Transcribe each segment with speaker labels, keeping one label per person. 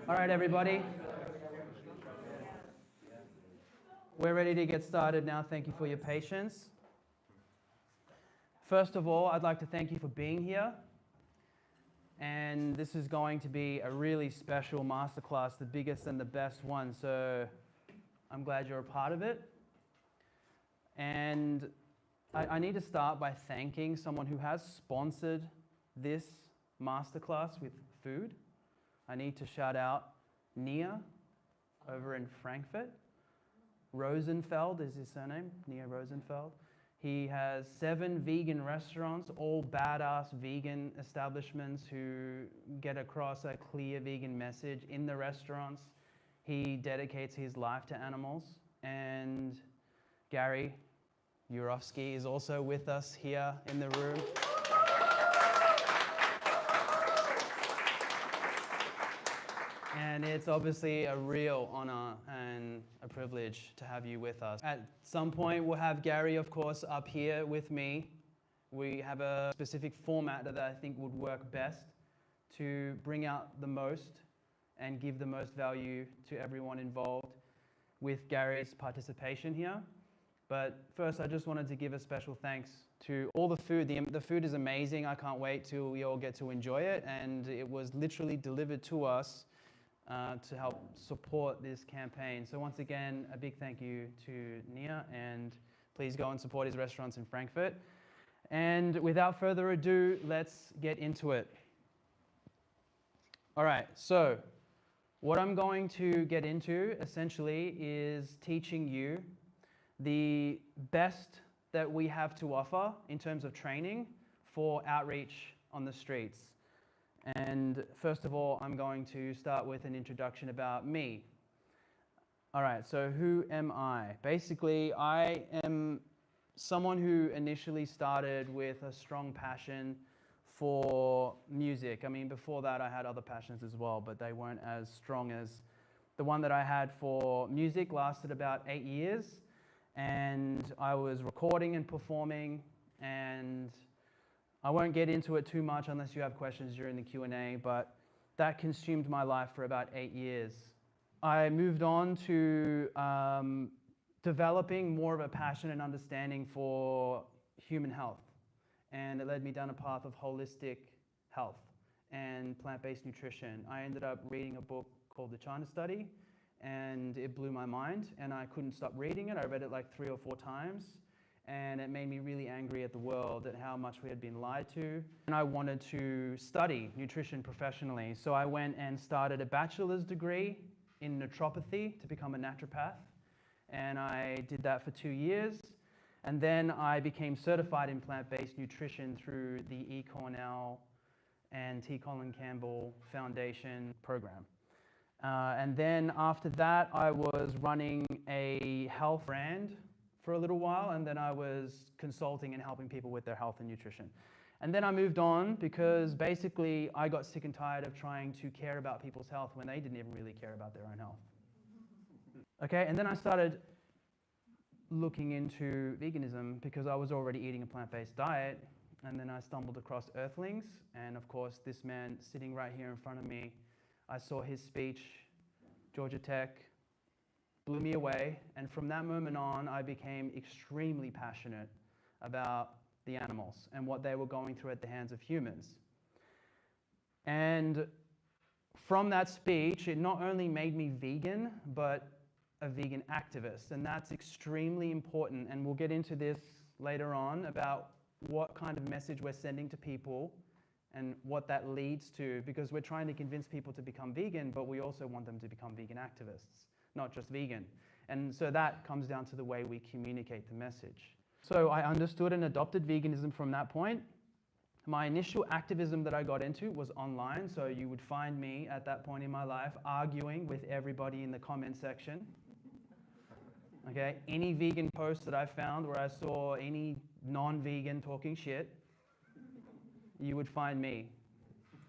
Speaker 1: All right, everybody. We're ready to get started now. Thank you for your patience. First of all, I'd like to thank you for being here. And this is going to be a really special masterclass, the biggest and the best one. So I'm glad you're a part of it. And I need to start by thanking someone who has sponsored this masterclass with food. I need to shout out Nia over in Frankfurt. Rosenfeld is his surname, Nia Rosenfeld. He has 7 vegan restaurants, all badass vegan establishments who get across a clear vegan message in the restaurants. He dedicates his life to animals. And Gary Yourofsky is also with us here in the room. And it's obviously a real honor and a privilege to have you with us. At some point, we'll have Gary, of course, up here with me. We have a specific format that I think would work best to bring out the most and give the most value to everyone involved with Gary's participation here. But first, I just wanted to give a special thanks to all the food. The food is amazing. I can't wait till we all get to enjoy it. And it was literally delivered to us to help support this campaign. So once again, a big thank you to Nia, and please go and support his restaurants in Frankfurt. And without further ado, let's get into it. All right, so what I'm going to get into essentially is teaching you the best that we have to offer in terms of training for outreach on the streets. And first of all, I'm going to start with an introduction about me. All right, so who am I? Basically, I am someone who initially started with a strong passion for music. I mean, before that, I had other passions as well, but they weren't as strong as the one that I had for music. Lasted about 8 years, and I was recording and performing, and I won't get into it too much unless you have questions during the Q&A, but that consumed my life for about 8 years. I moved on to developing more of a passion and understanding for human health, and it led me down a path of holistic health and plant-based nutrition. I ended up reading a book called The China Study, and it blew my mind, and I couldn't stop reading it. I read it like 3 or 4 times. And it made me really angry at the world, at how much we had been lied to. And I wanted to study nutrition professionally. So I went and started a bachelor's degree in naturopathy to become a naturopath. And I did that for 2 years. And then I became certified in plant-based nutrition through the E. Cornell and T. Colin Campbell Foundation program. And then after that, I was running a health brand for a little while, and then I was consulting and helping people with their health and nutrition. And then I moved on because basically I got sick and tired of trying to care about people's health when they didn't even really care about their own health. Okay, and then I started looking into veganism because I was already eating a plant-based diet, and then I stumbled across Earthlings, and of course this man sitting right here in front of me, I saw his speech, Georgia Tech, blew me away, and from that moment on, I became extremely passionate about the animals and what they were going through at the hands of humans. And from that speech, it not only made me vegan, but a vegan activist, and that's extremely important, and we'll get into this later on about what kind of message we're sending to people and what that leads to, because we're trying to convince people to become vegan, but we also want them to become vegan activists, not just vegan. And so that comes down to the way we communicate the message. So I understood and adopted veganism from that point. My initial activism that I got into was online, so you would find me at that point in my life arguing with everybody in the comment section. Okay, any vegan post that I found where I saw any non-vegan talking shit, you would find me.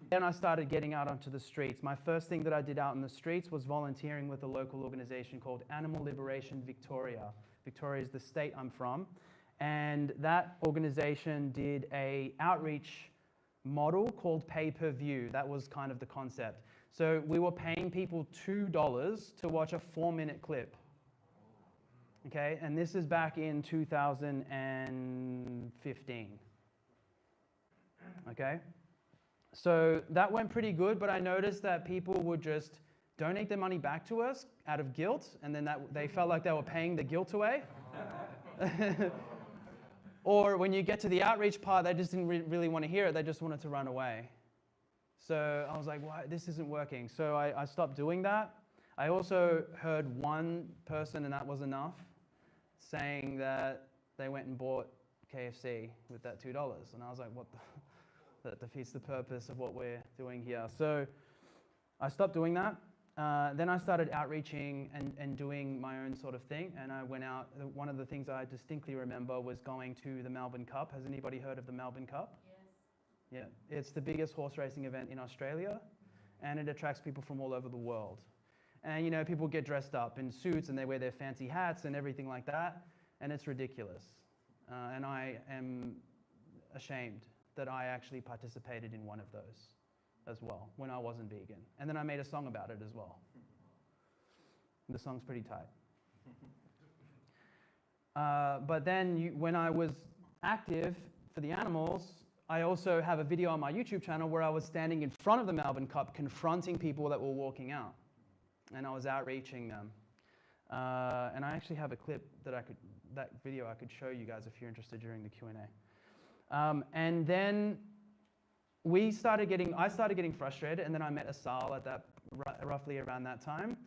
Speaker 1: Then I started getting out onto the streets. My first thing that I did out in the streets was volunteering with a local organization called Animal Liberation Victoria. Victoria is the state I'm from. And that organization did a outreach model called pay-per-view. That was kind of the concept. So we were paying people $2 to watch a 4-minute clip. Okay, and this is back in 2015. Okay, so that went pretty good, but I noticed that people would just donate their money back to us out of guilt, and then they felt like they were paying the guilt away. Or when you get to the outreach part, they just didn't really want to hear it, they just wanted to run away. So I was like, why? This isn't working. So I stopped doing that. I also heard one person, and that was enough, saying that they went and bought KFC with that $2. And I was like, what the? That defeats the purpose of what we're doing here. So I stopped doing that. Then I started outreaching and doing my own sort of thing. And I went out. One of the things I distinctly remember was going to the Melbourne Cup. Has anybody heard of the Melbourne Cup? Yes. Yeah. It's the biggest horse racing event in Australia. And it attracts people from all over the world. And, you know, people get dressed up in suits and they wear their fancy hats and everything like that. And it's ridiculous. And I am ashamed that I actually participated in one of those as well when I wasn't vegan. And then I made a song about it as well. The song's pretty tight. But then when I was active for the animals, I also have a video on my YouTube channel where I was standing in front of the Melbourne Cup confronting people that were walking out. And I was outreaching them. And I actually have a clip that video I could show you guys if you're interested during the Q&A. And then I started getting frustrated, and then I met Asal at roughly around that time.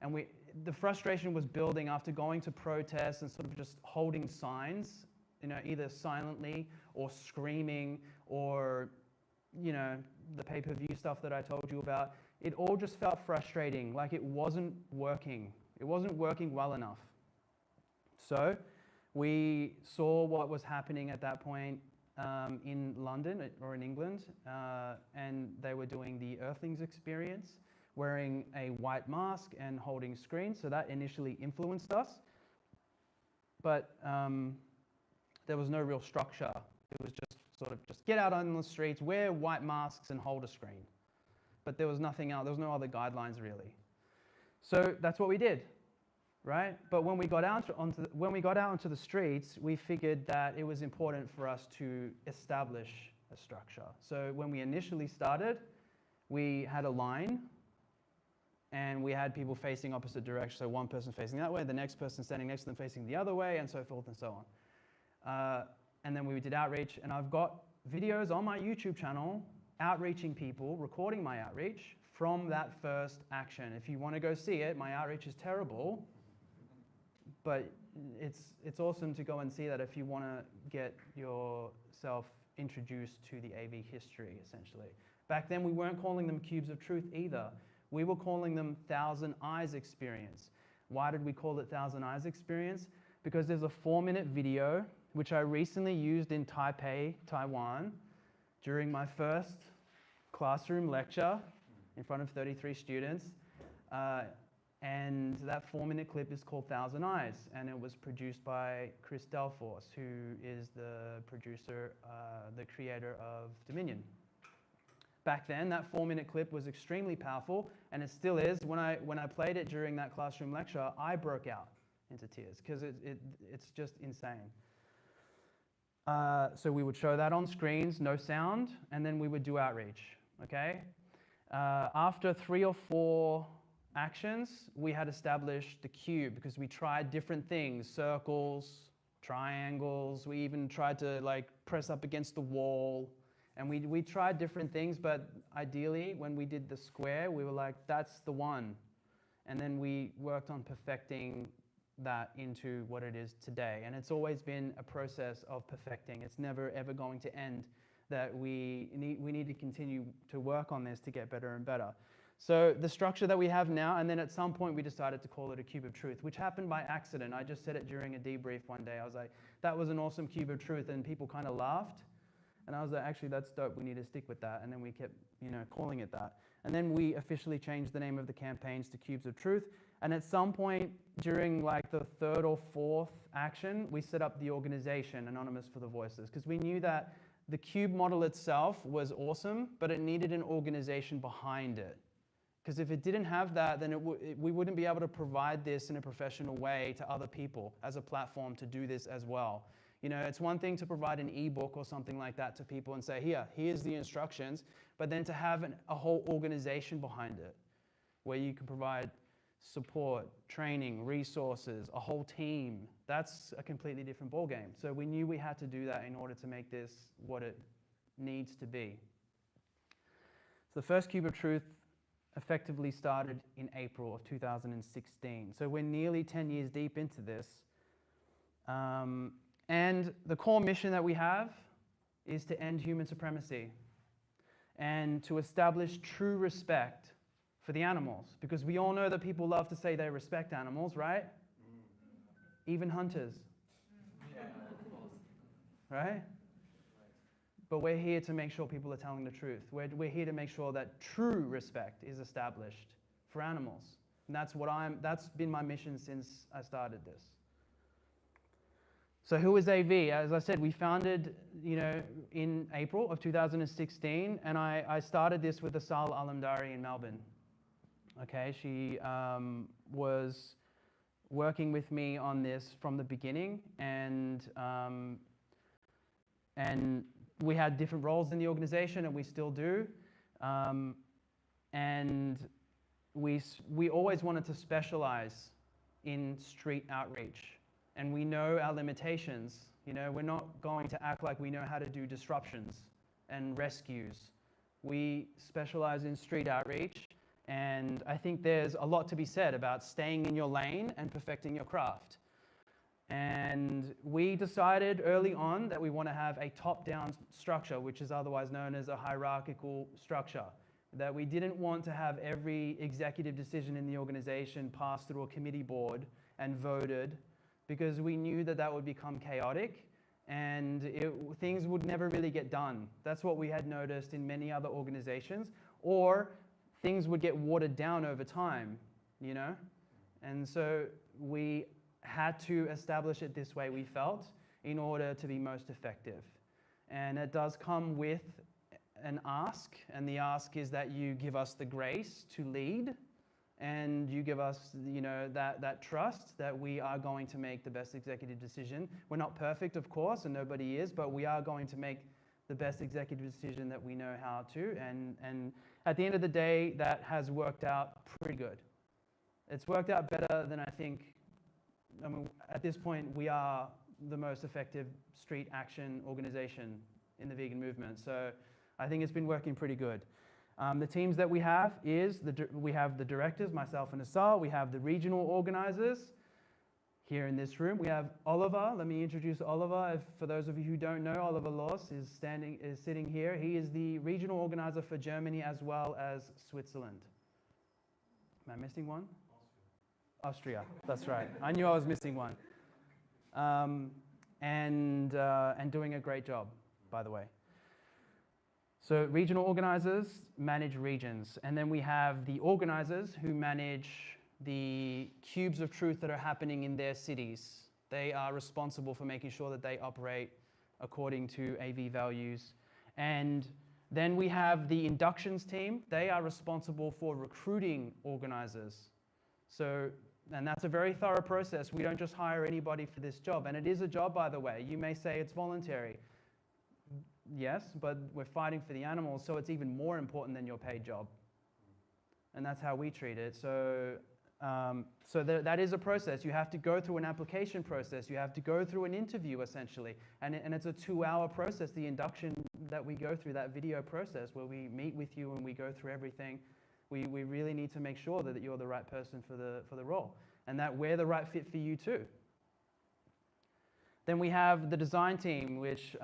Speaker 1: And the frustration was building after going to protests and sort of just holding signs, you know, either silently or screaming or, you know, the pay-per-view stuff that I told you about. It all just felt frustrating, like it wasn't working. It wasn't working well enough. So we saw what was happening at that point in London or in England, and they were doing the Earthlings experience, wearing a white mask and holding screens. So that initially influenced us, but there was no real structure. It was just sort of just get out on the streets, wear white masks and hold a screen. But there was nothing else, there was no other guidelines really. So that's what we did. Right? But when we got out onto the streets, we figured that it was important for us to establish a structure. So when we initially started, we had a line, and we had people facing opposite directions. So one person facing that way, the next person standing next to them facing the other way, and so forth and so on. And then we did outreach, and I've got videos on my YouTube channel outreaching people, recording my outreach from that first action. If you want to go see it, my outreach is terrible. But it's awesome to go and see that if you want to get yourself introduced to the AV history, essentially. Back then, we weren't calling them cubes of truth either. We were calling them Thousand Eyes Experience. Why did we call it Thousand Eyes Experience? Because there's a 4-minute video, which I recently used in Taipei, Taiwan, during my first classroom lecture in front of 33 students. And that 4-minute clip is called Thousand Eyes, and it was produced by Chris Delforce, who is the producer, the creator of Dominion. Back then, that 4-minute clip was extremely powerful, and it still is. When I played it during that classroom lecture, I broke out into tears, because it's just insane. So we would show that on screens, no sound, and then we would do outreach, okay? After 3 or 4 actions, we had established the cube because we tried different things, circles, triangles. We even tried to like press up against the wall, and we tried different things, but ideally when we did the square, we were like, that's the one. And then we worked on perfecting that into what it is today. And it's always been a process of perfecting. It's never ever going to end, that we need to continue to work on this to get better and better. So the structure that we have now, and then at some point we decided to call it a cube of truth, which happened by accident. I just said it during a debrief one day. I was like, that was an awesome cube of truth, and people kind of laughed. And I was like, actually, that's dope. We need to stick with that. And then we kept, calling it that. And then we officially changed the name of the campaigns to Cubes of Truth. And at some point during like the 3rd or 4th action, we set up the organization, Anonymous for the Voiceless, because we knew that the cube model itself was awesome, but it needed an organization behind it. Because if it didn't have that, then we wouldn't be able to provide this in a professional way to other people as a platform to do this as well. You know, it's one thing to provide an ebook or something like that to people and say, here's the instructions, but then to have a whole organization behind it where you can provide support, training, resources, a whole team, that's a completely different ballgame. So we knew we had to do that in order to make this what it needs to be. So the first Cube of Truth effectively started in April of 2016. So we're nearly 10 years deep into this. And the core mission that we have is to end human supremacy and to establish true respect for the animals. Because we all know that people love to say they respect animals, right? Even hunters. Yeah, right? But we're here to make sure people are telling the truth. We're here to make sure that true respect is established for animals. And that's been my mission since I started this. So who is AV? As I said, we founded, in April of 2016, and I started this with Asal Alamdari in Melbourne. Okay, she was working with me on this from the beginning, and we had different roles in the organization, and we still do. And we always wanted to specialize in street outreach. And we know our limitations. We're not going to act like we know how to do disruptions and rescues. We specialize in street outreach, and I think there's a lot to be said about staying in your lane and perfecting your craft. And we decided early on that we want to have a top-down structure, which is otherwise known as a hierarchical structure. That we didn't want to have every executive decision in the organization passed through a committee board and voted, because we knew that that would become chaotic and things would never really get done. That's what we had noticed in many other organizations, or things would get watered down over time, And so we had to establish it this way, we felt, in order to be most effective. And it does come with an ask, and the ask is that you give us the grace to lead, and you give us, that trust that we are going to make the best executive decision. We're not perfect, of course, and nobody is, but we are going to make the best executive decision that we know how to. And at the end of the day, that has worked out pretty good. It's worked out better than at this point, we are the most effective street action organization in the vegan movement. So I think it's been working pretty good. The teams that we have we have the directors, myself and Asal. We have the regional organizers here in this room. We have Oliver. Let me introduce Oliver. For those of you who don't know, Oliver Loss is sitting here. He is the regional organizer for Germany as well as Switzerland. Am I missing one? Austria. That's right. I knew I was missing one. And doing a great job, by the way. So regional organizers manage regions, and then we have the organizers who manage the cubes of truth that are happening in their cities. They are responsible for making sure that they operate according to AV values. And then we have the inductions team. They are responsible for recruiting organizers. And that's a very thorough process. We don't just hire anybody for this job. And it is a job, by the way. You may say it's voluntary. Yes, but we're fighting for the animals, so it's even more important than your paid job. And that's how we treat it. So that is a process. You have to go through an application process. You have to go through an interview, essentially. And it's a 2-hour process, the induction that we go through, that video process where we meet with you and we go through everything. We really need to make sure that you're the right person for the role and that we're the right fit for you too. Then we have the design team, which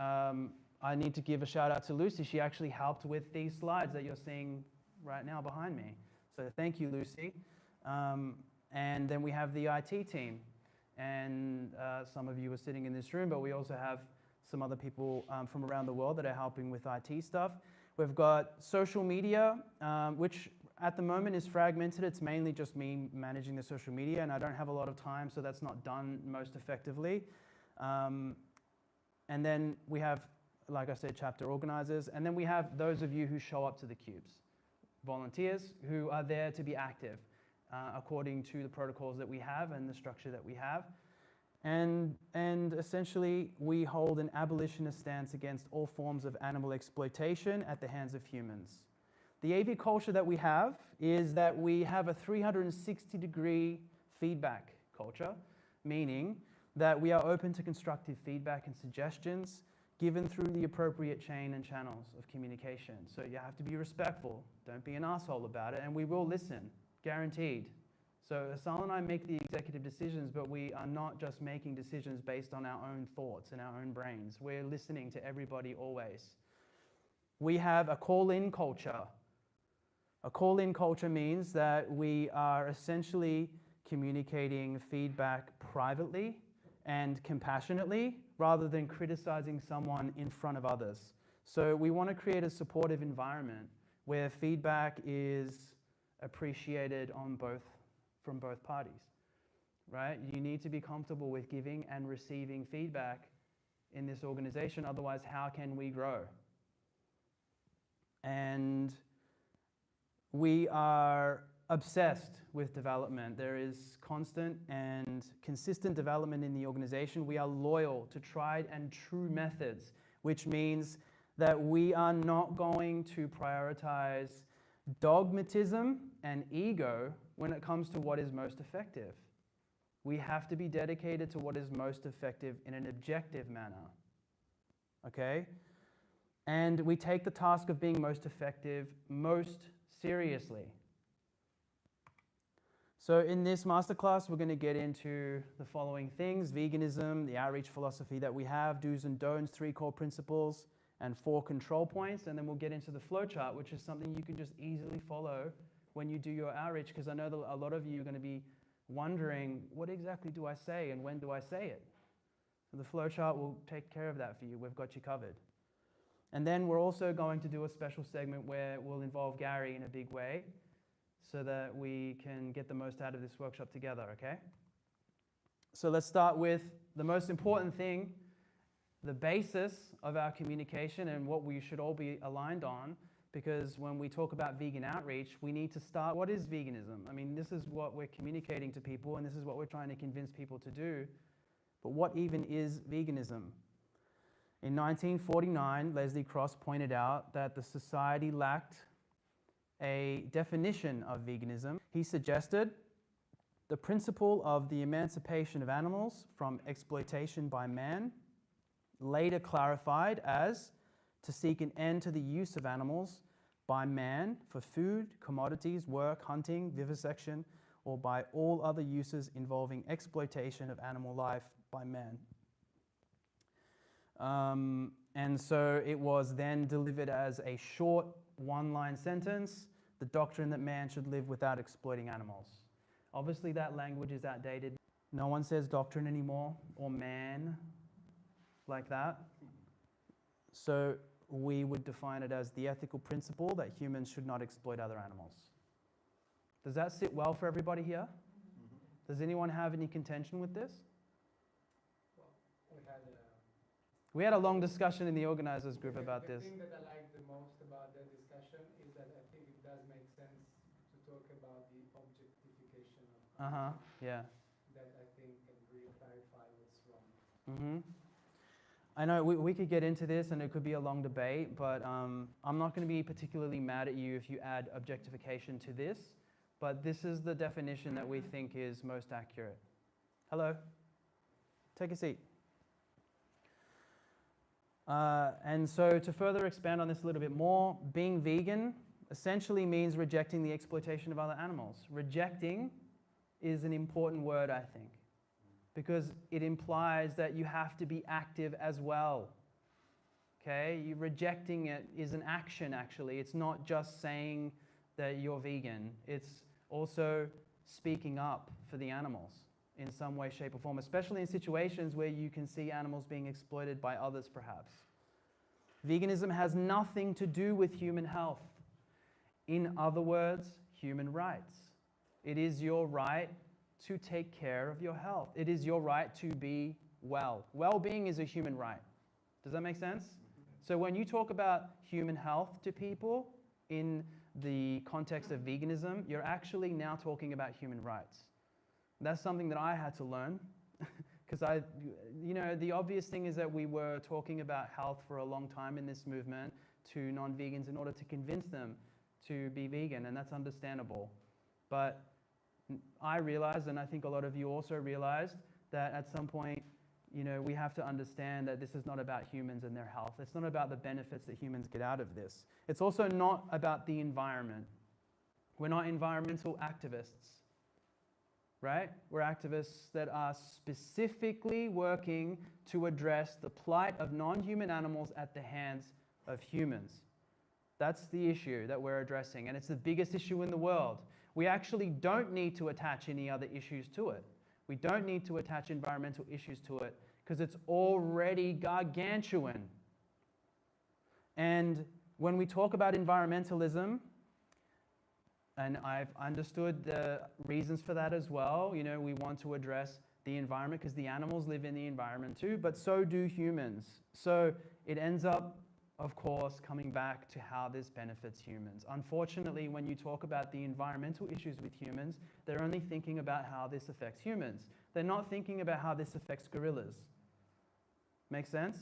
Speaker 1: I need to give a shout out to Lucy. She actually helped with these slides that you're seeing right now behind me. So thank you, Lucy. And then we have the IT team. And some of you are sitting in this room, but we also have some other people from around the world that are helping with IT stuff. We've got social media, which at the moment is fragmented. It's mainly just me managing the social media, and I don't have a lot of time, so that's not done most effectively. And then we have like I said, chapter organizers. And then we have those of you who show up to the cubes, volunteers who are there to be active according to the protocols that we have and the structure that we have. And essentially, we hold an abolitionist stance against all forms of animal exploitation at the hands of humans. The AV culture that we have is that we have a 360-degree feedback culture, meaning that we are open to constructive feedback and suggestions given through the appropriate chain and channels of communication. So you have to be respectful, don't be an asshole about it, and we will listen, guaranteed. So Asal and I make the executive decisions, but we are not just making decisions based on our own thoughts and our own brains. We're listening to everybody always. We have a call-in culture. A call-in culture means that we are essentially communicating feedback privately and compassionately rather than criticizing someone in front of others. So we want to create a supportive environment where feedback is appreciated from both parties, right? You need to be comfortable with giving and receiving feedback in this organization, otherwise how can we grow? And we are obsessed with development. There is constant and consistent development in the organization. We are loyal to tried and true methods, which means that we are not going to prioritize dogmatism and ego when it comes to what is most effective. We have to be dedicated to what is most effective in an objective manner, okay? And we take the task of being most effective most seriously. So in this masterclass, we're going to get into the following things: veganism, the outreach philosophy that we have, do's and don'ts, 3 core principles, and 4 control points. And then we'll get into the flowchart, which is something you can just easily follow when you do your outreach, because I know that a lot of you are going to be wondering, what exactly do I say and when do I say it? So the flowchart will take care of that for you. We've got you covered. And then we're also going to do a special segment where we'll involve Gary in a big way so that we can get the most out of this workshop together, okay? So let's start with the most important thing, the basis of our communication and what we should all be aligned on, because when we talk about vegan outreach, we need to start, what is veganism? I mean, this is what we're communicating to people and this is what we're trying to convince people to do, but what even is veganism? In 1949, Leslie Cross pointed out that the society lacked a definition of veganism. He suggested the principle of the emancipation of animals from exploitation by man, later clarified as to seek an end to the use of animals by man for food, commodities, work, hunting, vivisection, or by all other uses involving exploitation of animal life by man. And so it was then delivered as a short one-line sentence, the doctrine that man should live without exploiting animals. Obviously that language is outdated. No one says doctrine anymore, or man, like that. So we would define it as the ethical principle that humans should not exploit other animals. Does that sit well for everybody here? Mm-hmm. Does anyone have any contention with this?
Speaker 2: Well,
Speaker 1: we had a long discussion in the organizers group about this.
Speaker 2: The thing that I like the most about that discussion is that I think it does make sense to talk about the objectification of animals.
Speaker 1: Yeah.
Speaker 2: That I think can really clarify what's wrong.
Speaker 1: Mm-hmm. I know we could get into this and it could be a long debate, but I'm not going to be particularly mad at you if you add objectification to this, but this is the definition that we think is most accurate. Hello. Take a seat. And so to further expand on this a little bit more, being vegan essentially means rejecting the exploitation of other animals. Rejecting is an important word, I think, because it implies that you have to be active as well. Okay? You rejecting it is an action, actually. It's not just saying that you're vegan. It's also speaking up for the animals in some way, shape, or form, especially in situations where you can see animals being exploited by others, perhaps. Veganism has nothing to do with human health. In other words, human rights. It is your right to take care of your health. It is your right to be well. Well-being is a human right. Does that make sense? So when you talk about human health to people in the context of veganism, you're actually now talking about human rights. That's something that I had to learn because the obvious thing is that we were talking about health for a long time in this movement to non-vegans in order to convince them to be vegan, and that's understandable. But I realized, and I think a lot of you also realized, that at some point, we have to understand that this is not about humans and their health. It's not about the benefits that humans get out of this. It's also not about the environment. We're not environmental activists, right? We're activists that are specifically working to address the plight of non-human animals at the hands of humans. That's the issue that we're addressing, and it's the biggest issue in the world. We actually don't need to attach any other issues to it. We don't need to attach environmental issues to it because it's already gargantuan. And when we talk about environmentalism, and I've understood the reasons for that as well, we want to address the environment because the animals live in the environment too, but so do humans. So it ends up, of course, coming back to how this benefits humans. Unfortunately, when you talk about the environmental issues with humans, they're only thinking about how this affects humans. They're not thinking about how this affects gorillas. Make sense?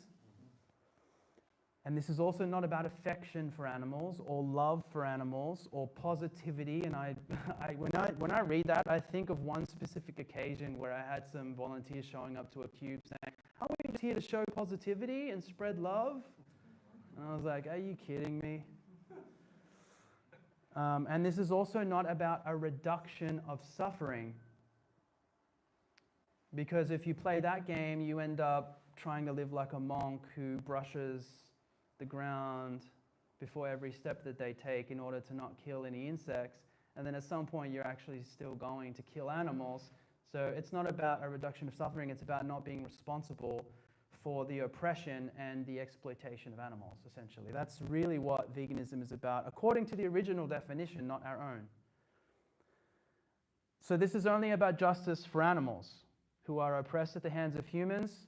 Speaker 1: And this is also not about affection for animals or love for animals or positivity. And when I read that, I think of one specific occasion where I had some volunteers showing up to a cube saying, "Are we just here to show positivity and spread love?" And I was like, "Are you kidding me?" And this is also not about a reduction of suffering. Because if you play that game, you end up trying to live like a monk who brushes the ground before every step that they take in order to not kill any insects. And then at some point, you're actually still going to kill animals. So it's not about a reduction of suffering. It's about not being responsible for the oppression and the exploitation of animals, essentially. That's really what veganism is about, according to the original definition, not our own. So this is only about justice for animals who are oppressed at the hands of humans,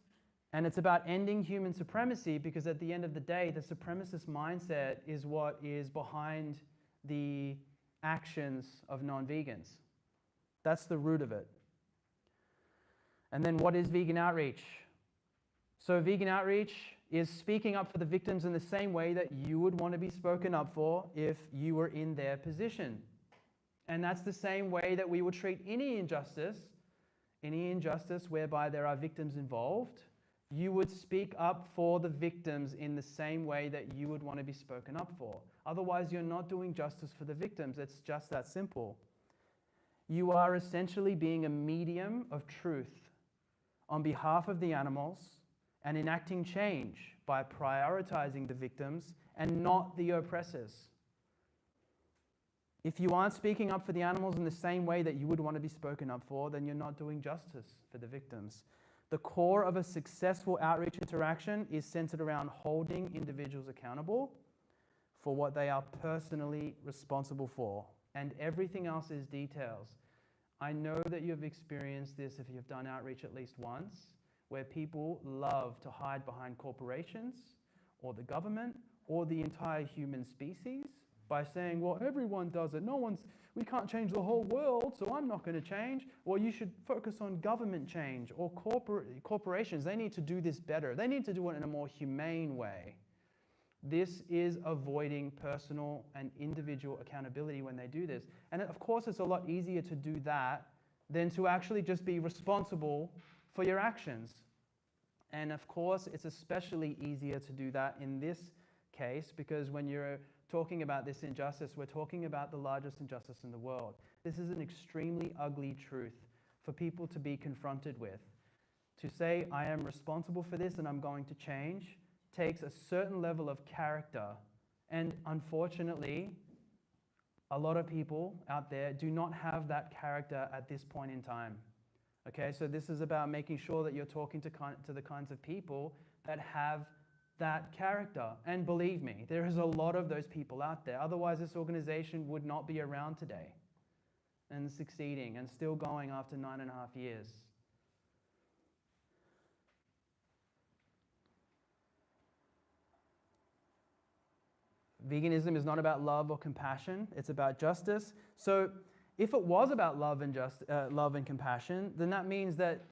Speaker 1: and it's about ending human supremacy because at the end of the day, the supremacist mindset is what is behind the actions of non-vegans. That's the root of it. And then what is vegan outreach? So vegan outreach is speaking up for the victims in the same way that you would want to be spoken up for if you were in their position. And that's the same way that we would treat any injustice whereby there are victims involved. You would speak up for the victims in the same way that you would want to be spoken up for. Otherwise, you're not doing justice for the victims. It's just that simple. You are essentially being a medium of truth on behalf of the animals and enacting change by prioritizing the victims and not the oppressors. If you aren't speaking up for the animals in the same way that you would want to be spoken up for, then you're not doing justice for the victims. The core of a successful outreach interaction is centered around holding individuals accountable for what they are personally responsible for, and everything else is details. I know that you've experienced this if you've done outreach at least once, where people love to hide behind corporations or the government or the entire human species by saying, well, everyone does it. We can't change the whole world, so I'm not going to change. Well, you should focus on government change or corporations. They need to do this better. They need to do it in a more humane way. This is avoiding personal and individual accountability when they do this. And of course, it's a lot easier to do that than to actually just be responsible for your actions. And of course, it's especially easier to do that in this case because when you're talking about this injustice, we're talking about the largest injustice in the world. This is an extremely ugly truth for people to be confronted with. To say, I am responsible for this and I'm going to change, takes a certain level of character. And unfortunately, a lot of people out there do not have that character at this point in time. Okay, so this is about making sure that you're talking to the kinds of people that have that character. And believe me, there is a lot of those people out there. Otherwise, this organization would not be around today and succeeding and still going after 9.5 years. Veganism is not about love or compassion. It's about justice. So if it was about love and compassion, then that means that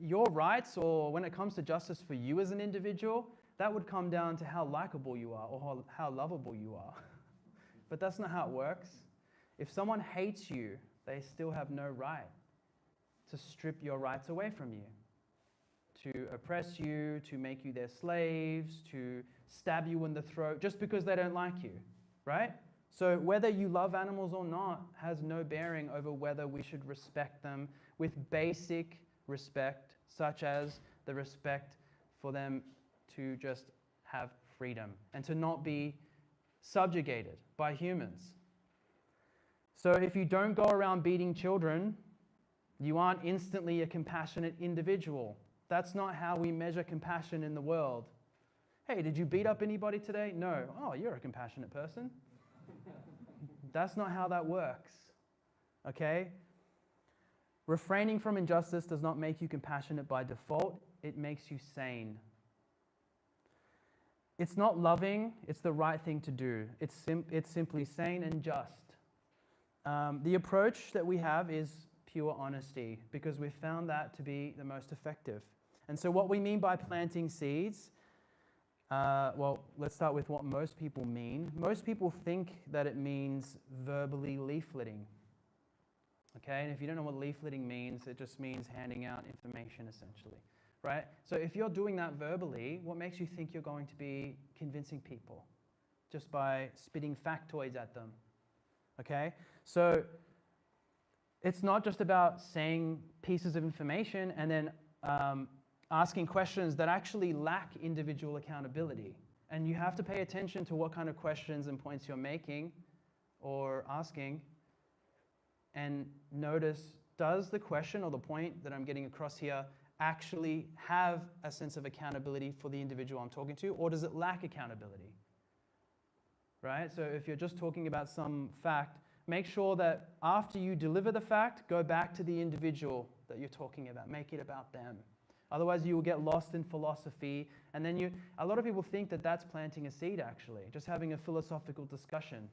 Speaker 1: your rights, or when it comes to justice for you as an individual, that would come down to how likable you are or how lovable you are. But that's not how it works. If someone hates you, they still have no right to strip your rights away from you, to oppress you, to make you their slaves, to stab you in the throat just because they don't like you, right? So whether you love animals or not has no bearing over whether we should respect them with basic respect, such as the respect for them to just have freedom and to not be subjugated by humans. So if you don't go around beating children, you aren't instantly a compassionate individual. That's not how we measure compassion in the world. Hey, did you beat up anybody today? No. Oh, you're a compassionate person. That's not how that works. Okay? Refraining from injustice does not make you compassionate by default. It makes you sane. It's not loving, it's the right thing to do. It's simply sane and just. The approach that we have is pure honesty, because we've found that to be the most effective. And so what we mean by planting seeds, well, let's start with what most people mean. Most people think that it means verbally leafleting. Okay, and if you don't know what leafleting means, it just means handing out information essentially, right? So if you're doing that verbally, what makes you think you're going to be convincing people? Just by spitting factoids at them, okay? So it's not just about saying pieces of information and then asking questions that actually lack individual accountability. And you have to pay attention to what kind of questions and points you're making or asking, and notice, does the question or the point that I'm getting across here actually have a sense of accountability for the individual I'm talking to, or does it lack accountability? Right? So if you're just talking about some fact, make sure that after you deliver the fact, go back to the individual that you're talking about. Make it about them. Otherwise, you will get lost in philosophy. And then a lot of people think that that's planting a seed, actually, just having a philosophical discussion.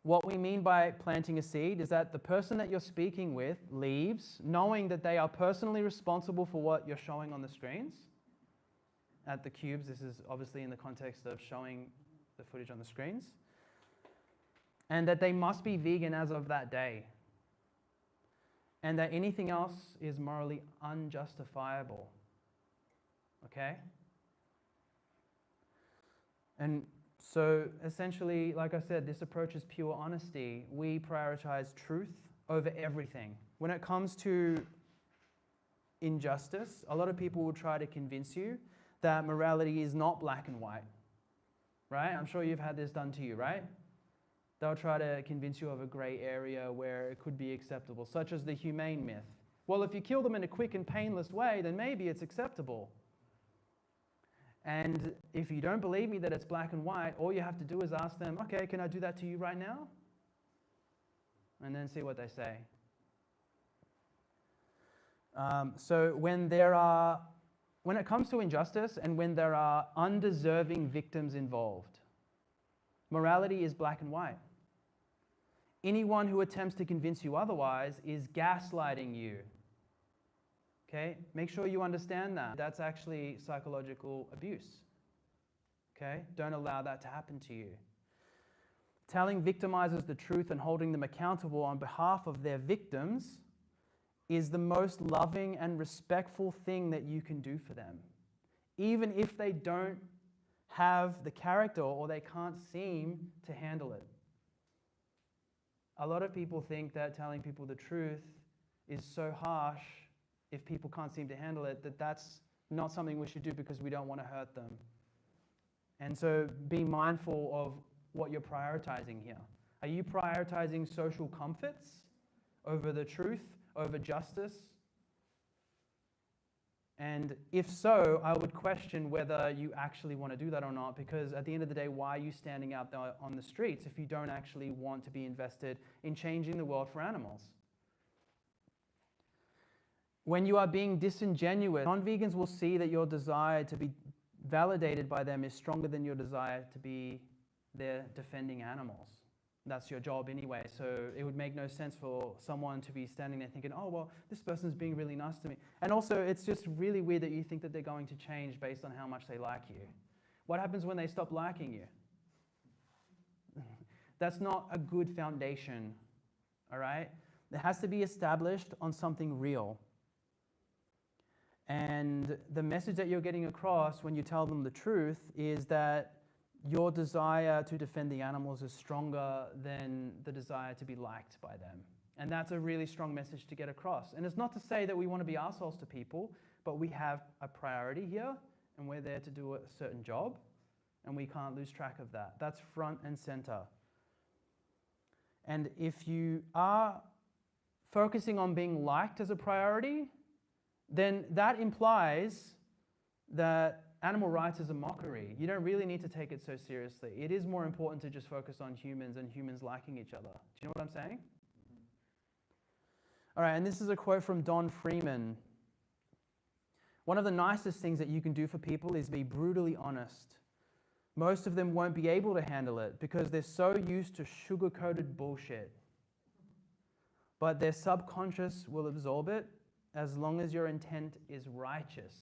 Speaker 1: What we mean by planting a seed is that the person that you're speaking with leaves, knowing that they are personally responsible for what you're showing on the screens. At the cubes, this is obviously in the context of showing the footage on the screens. And that they must be vegan as of that day. And that anything else is morally unjustifiable. Okay? And so essentially, like I said, this approach is pure honesty. We prioritize truth over everything. When it comes to injustice, a lot of people will try to convince you that morality is not black and white. Right? I'm sure you've had this done to you, right? They'll try to convince you of a gray area where it could be acceptable, such as the humane myth. Well, if you kill them in a quick and painless way, then maybe it's acceptable. And if you don't believe me that it's black and white, all you have to do is ask them, okay, can I do that to you right now? And then see what they say. So when it comes to injustice and when there are undeserving victims involved, morality is black and white. Anyone who attempts to convince you otherwise is gaslighting you. Okay? Make sure you understand that. That's actually psychological abuse. Okay? Don't allow that to happen to you. Telling victimizers the truth and holding them accountable on behalf of their victims is the most loving and respectful thing that you can do for them. Even if they don't have the character or they can't seem to handle it. A lot of people think that telling people the truth is so harsh if people can't seem to handle it, that that's not something we should do because we don't want to hurt them. And so be mindful of what you're prioritizing here. Are you prioritizing social comforts over the truth, over justice? And if so, I would question whether you actually want to do that or not, because at the end of the day, why are you standing out there on the streets if you don't actually want to be invested in changing the world for animals? When you are being disingenuous, non-vegans will see that your desire to be validated by them is stronger than your desire to be there defending animals. That's your job anyway, so it would make no sense for someone to be standing there thinking, oh, well, this person's being really nice to me. And also, it's just really weird that you think that they're going to change based on how much they like you. What happens when they stop liking you? That's not a good foundation, all right? It has to be established on something real. And the message that you're getting across when you tell them the truth is that your desire to defend the animals is stronger than the desire to be liked by them. And that's a really strong message to get across. And it's not to say that we want to be assholes to people, but we have a priority here, and we're there to do a certain job, and we can't lose track of that. That's front and center. And if you are focusing on being liked as a priority, then that implies that animal rights is a mockery. You don't really need to take it so seriously. It is more important to just focus on humans and humans liking each other. Do you know what I'm saying? All right, and this is a quote from Don Freeman. One of the nicest things that you can do for people is be brutally honest. Most of them won't be able to handle it because they're so used to sugar-coated bullshit. But their subconscious will absorb it as long as your intent is righteous.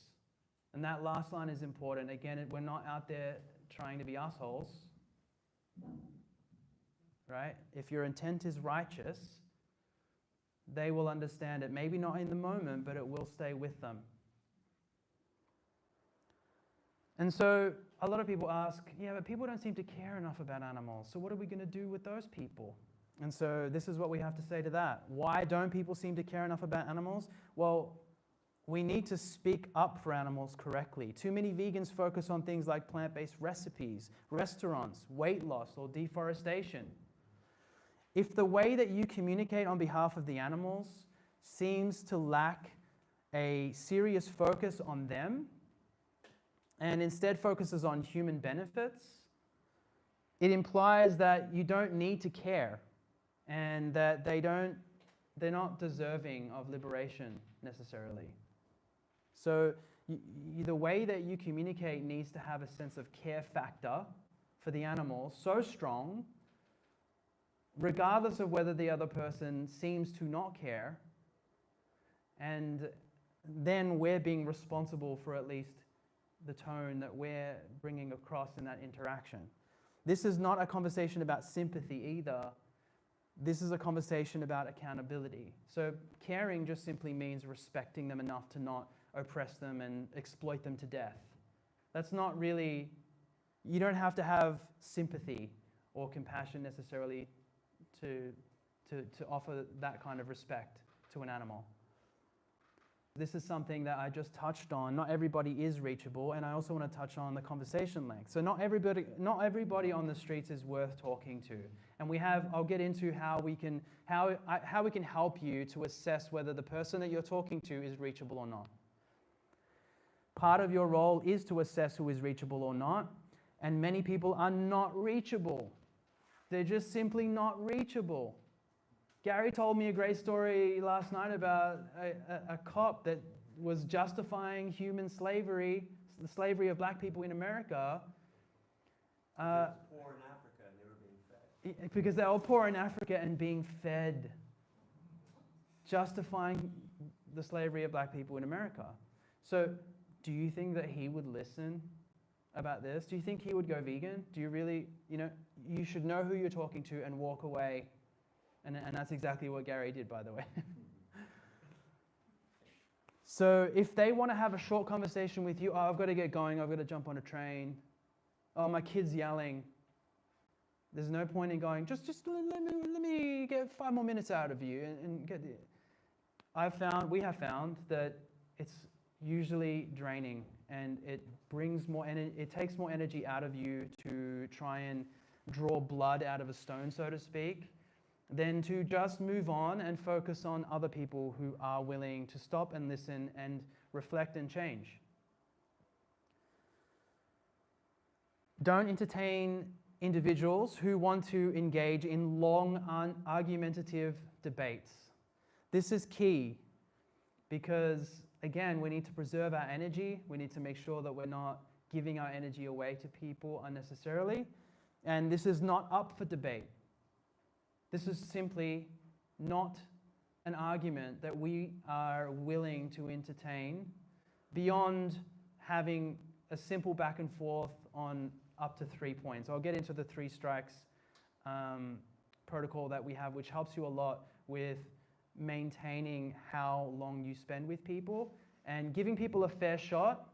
Speaker 1: And that last line is important. Again, we're not out there trying to be assholes, right? If your intent is righteous, they will understand it. Maybe not in the moment, but it will stay with them. And so a lot of people ask, yeah, but people don't seem to care enough about animals. So what are we going to do with those people? And so this is what we have to say to that. Why don't people seem to care enough about animals? Well, we need to speak up for animals correctly. Too many vegans focus on things like plant-based recipes, restaurants, weight loss, or deforestation. If the way that you communicate on behalf of the animals seems to lack a serious focus on them, and instead focuses on human benefits, it implies that you don't need to care and that they're not deserving of liberation necessarily. So the way that you communicate needs to have a sense of care factor for the animal so strong, regardless of whether the other person seems to not care, and then we're being responsible for at least the tone that we're bringing across in that interaction. This is not a conversation about sympathy either. This is a conversation about accountability. So caring just simply means respecting them enough to not oppress them and exploit them to death. That's not really, you don't have to have sympathy or compassion necessarily to offer that kind of respect to an animal. This is something that I just touched on. Not everybody is reachable, and I also want to touch on the conversation length. So not everybody on the streets is worth talking to. And I'll get into how we can help you to assess whether the person that you're talking to is reachable or not. Part of your role is to assess who is reachable or not, and many people are not reachable. They're just simply not reachable. Gary told me a great story last night about a cop that was justifying human slavery, the slavery of black people in America.
Speaker 3: Poor in Africa and they were being fed.
Speaker 1: Because they were poor in Africa and being fed. Justifying the slavery of black people in America. So, do you think that he would listen about this? Do you think he would go vegan? Do you really, you should know who you're talking to and walk away. And that's exactly what Gary did, by the way. So if they want to have a short conversation with you, I've got to get going, I've got to jump on a train. Oh, my kid's yelling. There's no point in going, just let me get 5 more minutes out of you and get it. We have found that it's usually draining and it brings more energy, it takes more energy out of you to try and draw blood out of a stone, so to speak, than to just move on and focus on other people who are willing to stop and listen and reflect and change. Don't entertain individuals who want to engage in long, argumentative debates. This is key because, again, we need to preserve our energy. We need to make sure that we're not giving our energy away to people unnecessarily. And this is not up for debate. This is simply not an argument that we are willing to entertain beyond having a simple back and forth on up to 3 points. I'll get into the 3 strikes protocol that we have, which helps you a lot with maintaining how long you spend with people and giving people a fair shot,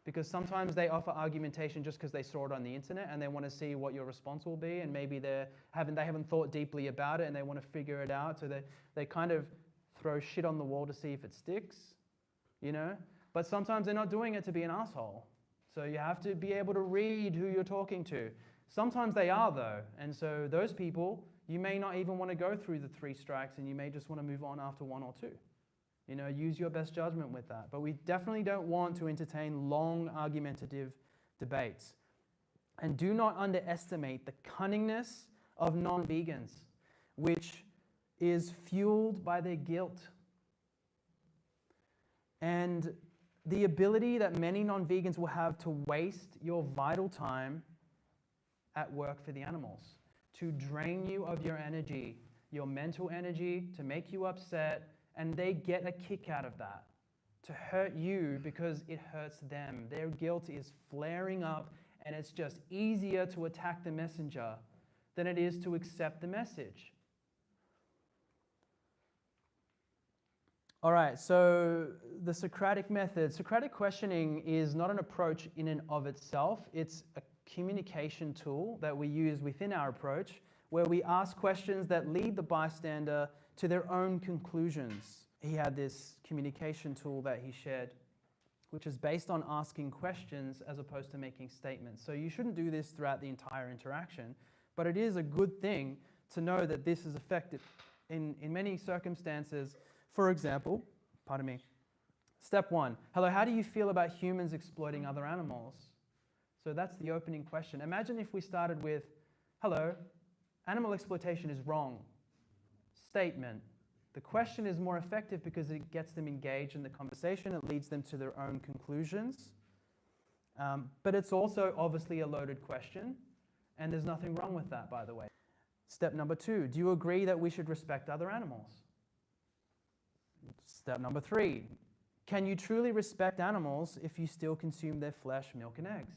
Speaker 1: because sometimes they offer argumentation just because they saw it on the internet and they want to see what your response will be, and maybe they haven't thought deeply about it and they want to figure it out, so they kind of throw shit on the wall to see if it sticks, you know? But sometimes they're not doing it to be an asshole. So you have to be able to read who you're talking to. Sometimes they are though, and so those people, you may not even want to go through the 3 strikes and you may just want to move on after 1 or 2. You know, use your best judgment with that. But we definitely don't want to entertain long argumentative debates. And do not underestimate the cunningness of non-vegans, which is fueled by their guilt. And the ability that many non-vegans will have to waste your vital time at work for the animals, to drain you of your energy, your mental energy, to make you upset, and they get a kick out of that, to hurt you because it hurts them. Their guilt is flaring up, and it's just easier to attack the messenger than it is to accept the message. All right, so the Socratic method. Socratic questioning is not an approach in and of itself. It's a communication tool that we use within our approach, where we ask questions that lead the bystander to their own conclusions. He had this communication tool that he shared, which is based on asking questions as opposed to making statements. So you shouldn't do this throughout the entire interaction, but it is a good thing to know that this is effective in many circumstances. For example, pardon me, step 1, hello, how do you feel about humans exploiting other animals? So that's the opening question. Imagine if we started with, hello, animal exploitation is wrong. Statement. The question is more effective because it gets them engaged in the conversation. It leads them to their own conclusions. But it's also obviously a loaded question, and there's nothing wrong with that, by the way. Step number 2, do you agree that we should respect other animals? Step number 3, can you truly respect animals if you still consume their flesh, milk, and eggs?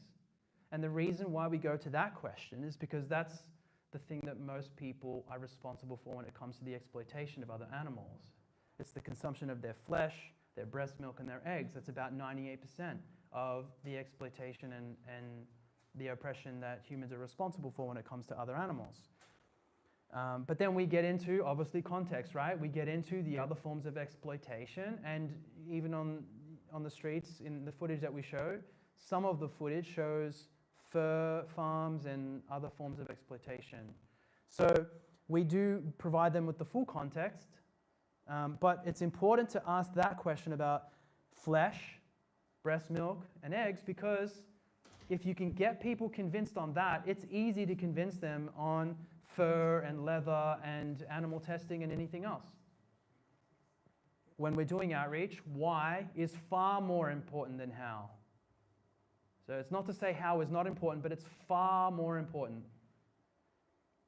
Speaker 1: And the reason why we go to that question is because that's the thing that most people are responsible for when it comes to the exploitation of other animals. It's the consumption of their flesh, their breast milk, and their eggs. That's about 98% of the exploitation and the oppression that humans are responsible for when it comes to other animals. But then we get into, obviously, context, right? We get into the other forms of exploitation, and even on the streets, in the footage that we showed, some of the footage shows fur farms and other forms of exploitation. So we do provide them with the full context, but it's important to ask that question about flesh, breast milk, and eggs, because if you can get people convinced on that, it's easy to convince them on fur and leather and animal testing and anything else. When we're doing outreach, why is far more important than how. So it's not to say how is not important, but it's far more important.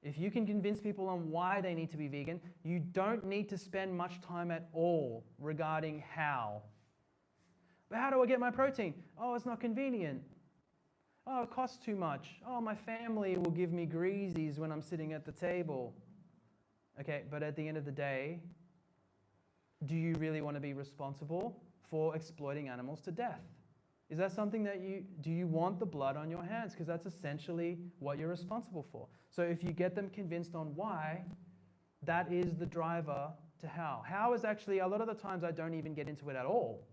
Speaker 1: If you can convince people on why they need to be vegan, you don't need to spend much time at all regarding how. But how do I get my protein? Oh, it's not convenient. Oh, it costs too much. Oh, my family will give me greasies when I'm sitting at the table. Okay, but at the end of the day, do you really want to be responsible for exploiting animals to death? Is that something that do you want the blood on your hands? Because that's essentially what you're responsible for. So if you get them convinced on why, that is the driver to how. How is actually, a lot of the times I don't even get into it at all.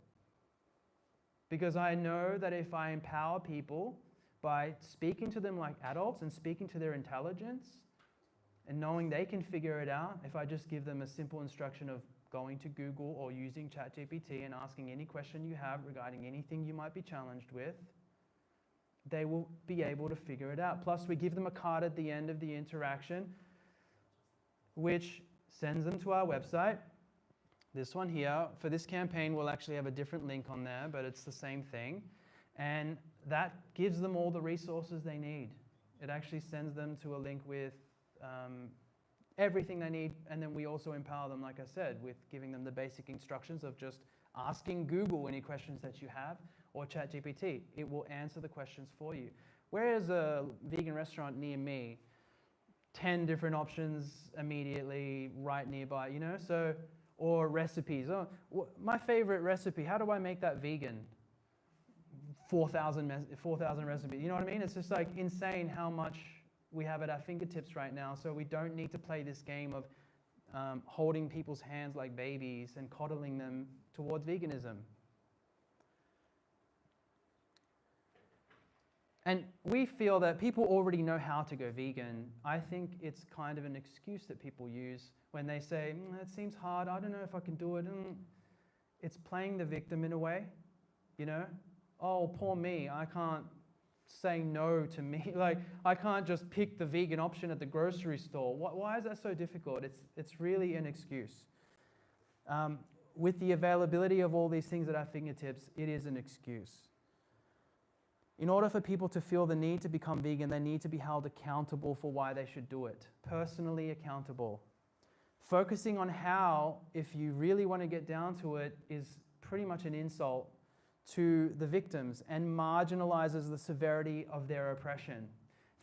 Speaker 1: Because I know that if I empower people by speaking to them like adults and speaking to their intelligence and knowing they can figure it out, if I just give them a simple instruction of going to Google or using ChatGPT and asking any question you have regarding anything you might be challenged with, they will be able to figure it out. Plus, we give them a card at the end of the interaction, which sends them to our website. This one here. For this campaign, we'll actually have a different link on there, but it's the same thing. And that gives them all the resources they need. It actually sends them to a link with everything they need, and then we also empower them, like I said, with giving them the basic instructions of just asking Google any questions that you have, or ChatGPT. It will answer the questions for you. Whereas a vegan restaurant near me, 10 different options immediately right nearby, you know? So, or recipes. Oh, my favorite recipe, how do I make that vegan? 4,000 recipes, you know what I mean? It's just like insane how much we have at our fingertips right now, so we don't need to play this game of holding people's hands like babies and coddling them towards veganism. And we feel that people already know how to go vegan. I think it's kind of an excuse that people use when they say, it seems hard, I don't know if I can do it. It's playing the victim in a way, you know? Oh, poor me, I can't say no to me. Like, I can't just pick the vegan option at the grocery store. Why is that so difficult? It's really an excuse. With the availability of all these things at our fingertips, it is an excuse. In order for people to feel the need to become vegan, they need to be held accountable for why they should do it. Personally accountable. Focusing on how, if you really want to get down to it, is pretty much an insult to the victims and marginalizes the severity of their oppression.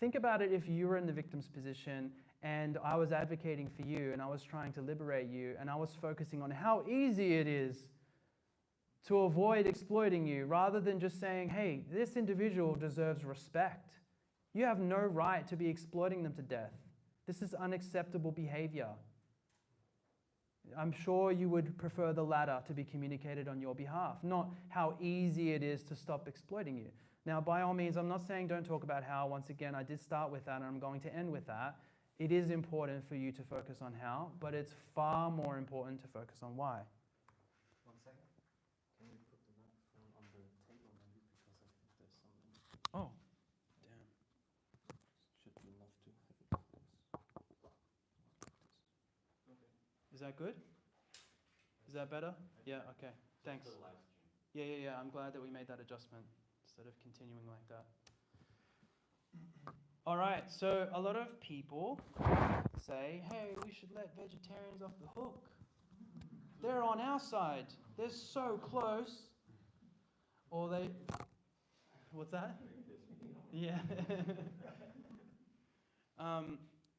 Speaker 1: Think about it if you were in the victim's position and I was advocating for you and I was trying to liberate you and I was focusing on how easy it is to avoid exploiting you, rather than just saying, hey, this individual deserves respect. You have no right to be exploiting them to death. This is unacceptable behavior. I'm sure you would prefer the latter to be communicated on your behalf, not how easy it is to stop exploiting you. Now, by all means, I'm not saying don't talk about how. Once again, I did start with that and I'm going to end with that. It is important for you to focus on how, but it's far more important to focus on why. Oh, damn.
Speaker 3: Should we love to have it?
Speaker 1: Is that good? Is that better? Yeah, okay. Thanks. Yeah. I'm glad that we made that adjustment instead of continuing like that. All right, so a lot of people say, hey, we should let vegetarians off the hook. They're on our side. They're so close. Or they... What's that? Yeah.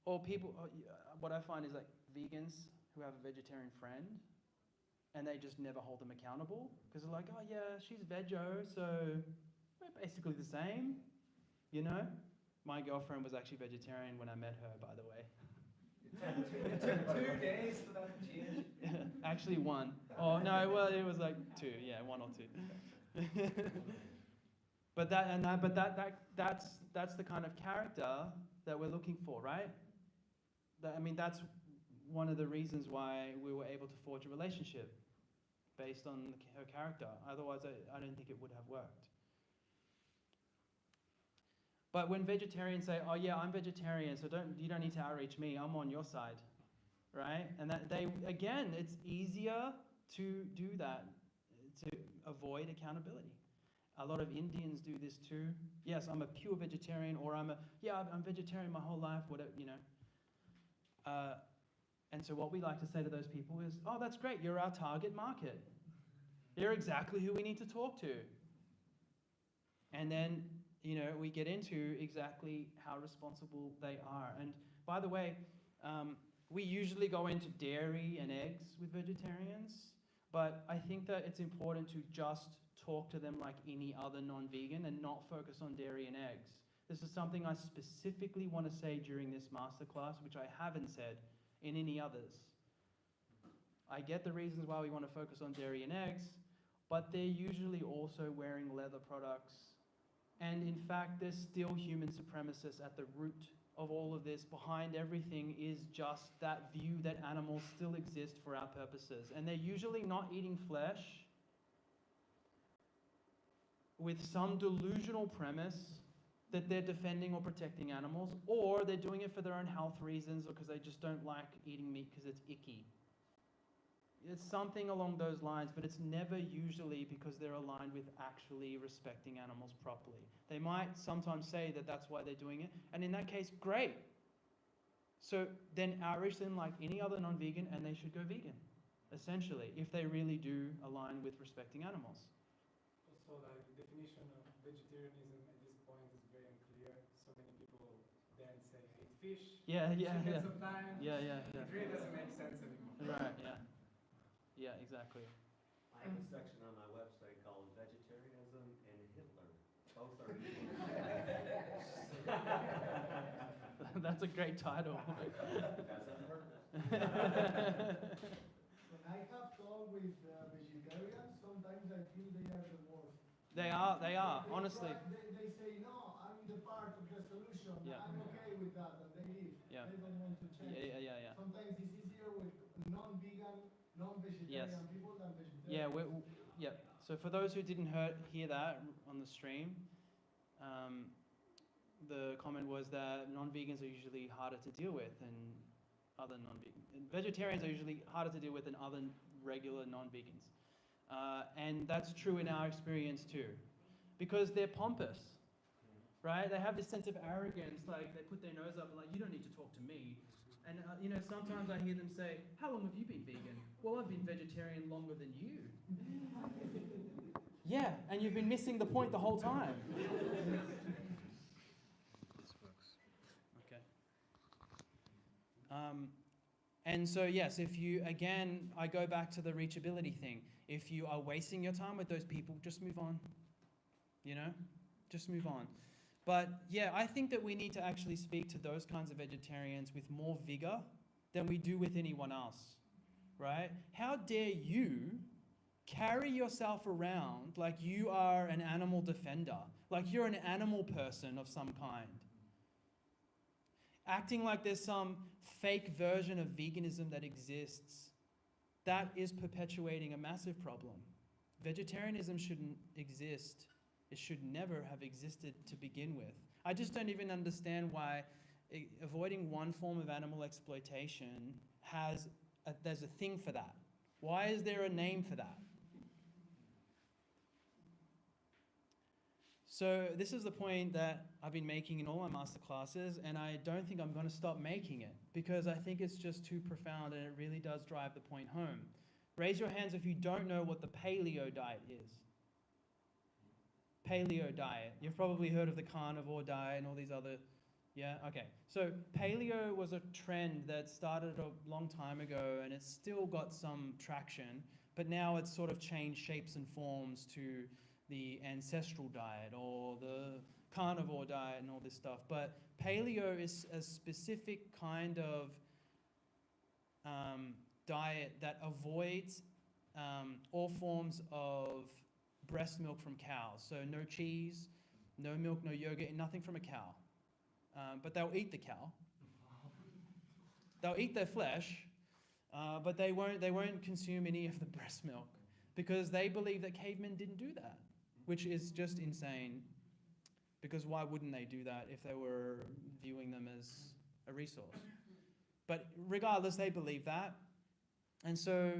Speaker 1: Or people, what I find is like vegans who have a vegetarian friend and they just never hold them accountable because they're like, oh yeah, she's veggie, so we're basically the same, you know? My girlfriend was actually vegetarian when I met her, by the way.
Speaker 2: It took 2 days for that to change.
Speaker 1: Actually 1. Oh no, well it was like 2, yeah, 1 or 2. But that's the kind of character that we're looking for, right? That's one of the reasons why we were able to forge a relationship based on her character. Otherwise, I don't think it would have worked. But when vegetarians say, "Oh yeah, I'm vegetarian, so you don't need to outreach me. I'm on your side," right? And it's easier to do that to avoid accountability. A lot of Indians do this too. Yes, I'm a pure vegetarian, or I'm vegetarian my whole life, whatever, you know. And so what we like to say to those people is, oh, that's great, you're our target market. You're exactly who we need to talk to. And then, you know, we get into exactly how responsible they are. And by the way, we usually go into dairy and eggs with vegetarians, but I think that it's important to just talk to them like any other non-vegan and not focus on dairy and eggs. This is something I specifically want to say during this masterclass, which I haven't said in any others. I get the reasons why we want to focus on dairy and eggs, but they're usually also wearing leather products. And in fact, there's still human supremacists at the root of all of this. Behind everything is just that view that animals still exist for our purposes. And they're usually not eating flesh with some delusional premise that they're defending or protecting animals, or they're doing it for their own health reasons or because they just don't like eating meat because it's icky. It's something along those lines, but it's never usually because they're aligned with actually respecting animals properly. They might sometimes say that that's why they're doing it, and in that case, great. So then outreach them like any other non-vegan, and they should go vegan, essentially, if they really do align with respecting animals.
Speaker 2: Also, like the definition of vegetarianism at this point is very unclear. So many people then say eat fish, chicken sometimes.
Speaker 1: Yeah.
Speaker 2: It really doesn't make sense anymore.
Speaker 1: Right, yeah. Yeah, exactly.
Speaker 3: I have a section on my website called Vegetarianism and Hitler. Both are evil.
Speaker 1: That's a great title.
Speaker 3: Guys haven't heard of it.
Speaker 4: When I have talked with vegetarians, sometimes I feel they are the worst.
Speaker 1: They are, honestly.
Speaker 4: They say, no, I'm the part of the solution.
Speaker 1: Yeah.
Speaker 4: I'm okay with that, and they leave.
Speaker 1: Yeah.
Speaker 4: They don't want to change.
Speaker 1: Yeah.
Speaker 4: Sometimes it's easier with non-vegan, non-vegetarian people than vegetarian.
Speaker 1: Yeah. So for those who didn't hear that on the stream, the comment was that non-vegans are usually harder to deal with than other non-vegans. Vegetarians are usually harder to deal with than other regular non-vegans. And that's true in our experience too. Because they're pompous, right? They have this sense of arrogance, like they put their nose up and like, you don't need to talk to me. And sometimes I hear them say, how long have you been vegan? Well, I've been vegetarian longer than you. Yeah, and you've been missing the point the whole time. Okay. And so, yes, if you, again, I go back to the reachability thing. If you are wasting your time with those people, just move on. Just move on. But yeah, I think that we need to actually speak to those kinds of vegetarians with more vigor than we do with anyone else, right? How dare you carry yourself around like you are an animal defender, like you're an animal person of some kind, acting like there's some fake version of veganism that exists. That is perpetuating a massive problem. Vegetarianism shouldn't exist. It should never have existed to begin with. I just don't even understand why avoiding one form of animal exploitation there's a thing for that. Why is there a name for that? So this is the point that I've been making in all my masterclasses, and I don't think I'm going to stop making it because I think it's just too profound and it really does drive the point home. Raise your hands if you don't know what the paleo diet is. Paleo diet. You've probably heard of the carnivore diet and all these other, yeah? Okay. So paleo was a trend that started a long time ago and it's still got some traction, but now it's sort of changed shapes and forms to the ancestral diet or the carnivore diet and all this stuff. But paleo is a specific kind of diet that avoids all forms of breast milk from cows. So no cheese, no milk, no yogurt, nothing from a cow. But they'll eat the cow. They'll eat their flesh, but they won't consume any of the breast milk because they believe that cavemen didn't do that, which is just insane. Because why wouldn't they do that if they were viewing them as a resource? But regardless, they believe that. And so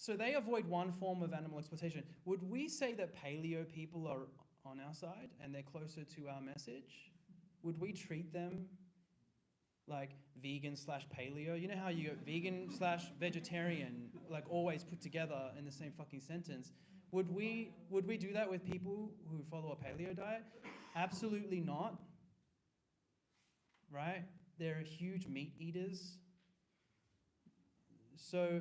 Speaker 1: so they avoid one form of animal exploitation. Would we say that paleo people are on our side and they're closer to our message? Would we treat them like vegan/paleo? You know how you go vegan/vegetarian, like always put together in the same fucking sentence? Would we do that with people who follow a paleo diet? Absolutely not. Right? They're huge meat eaters. So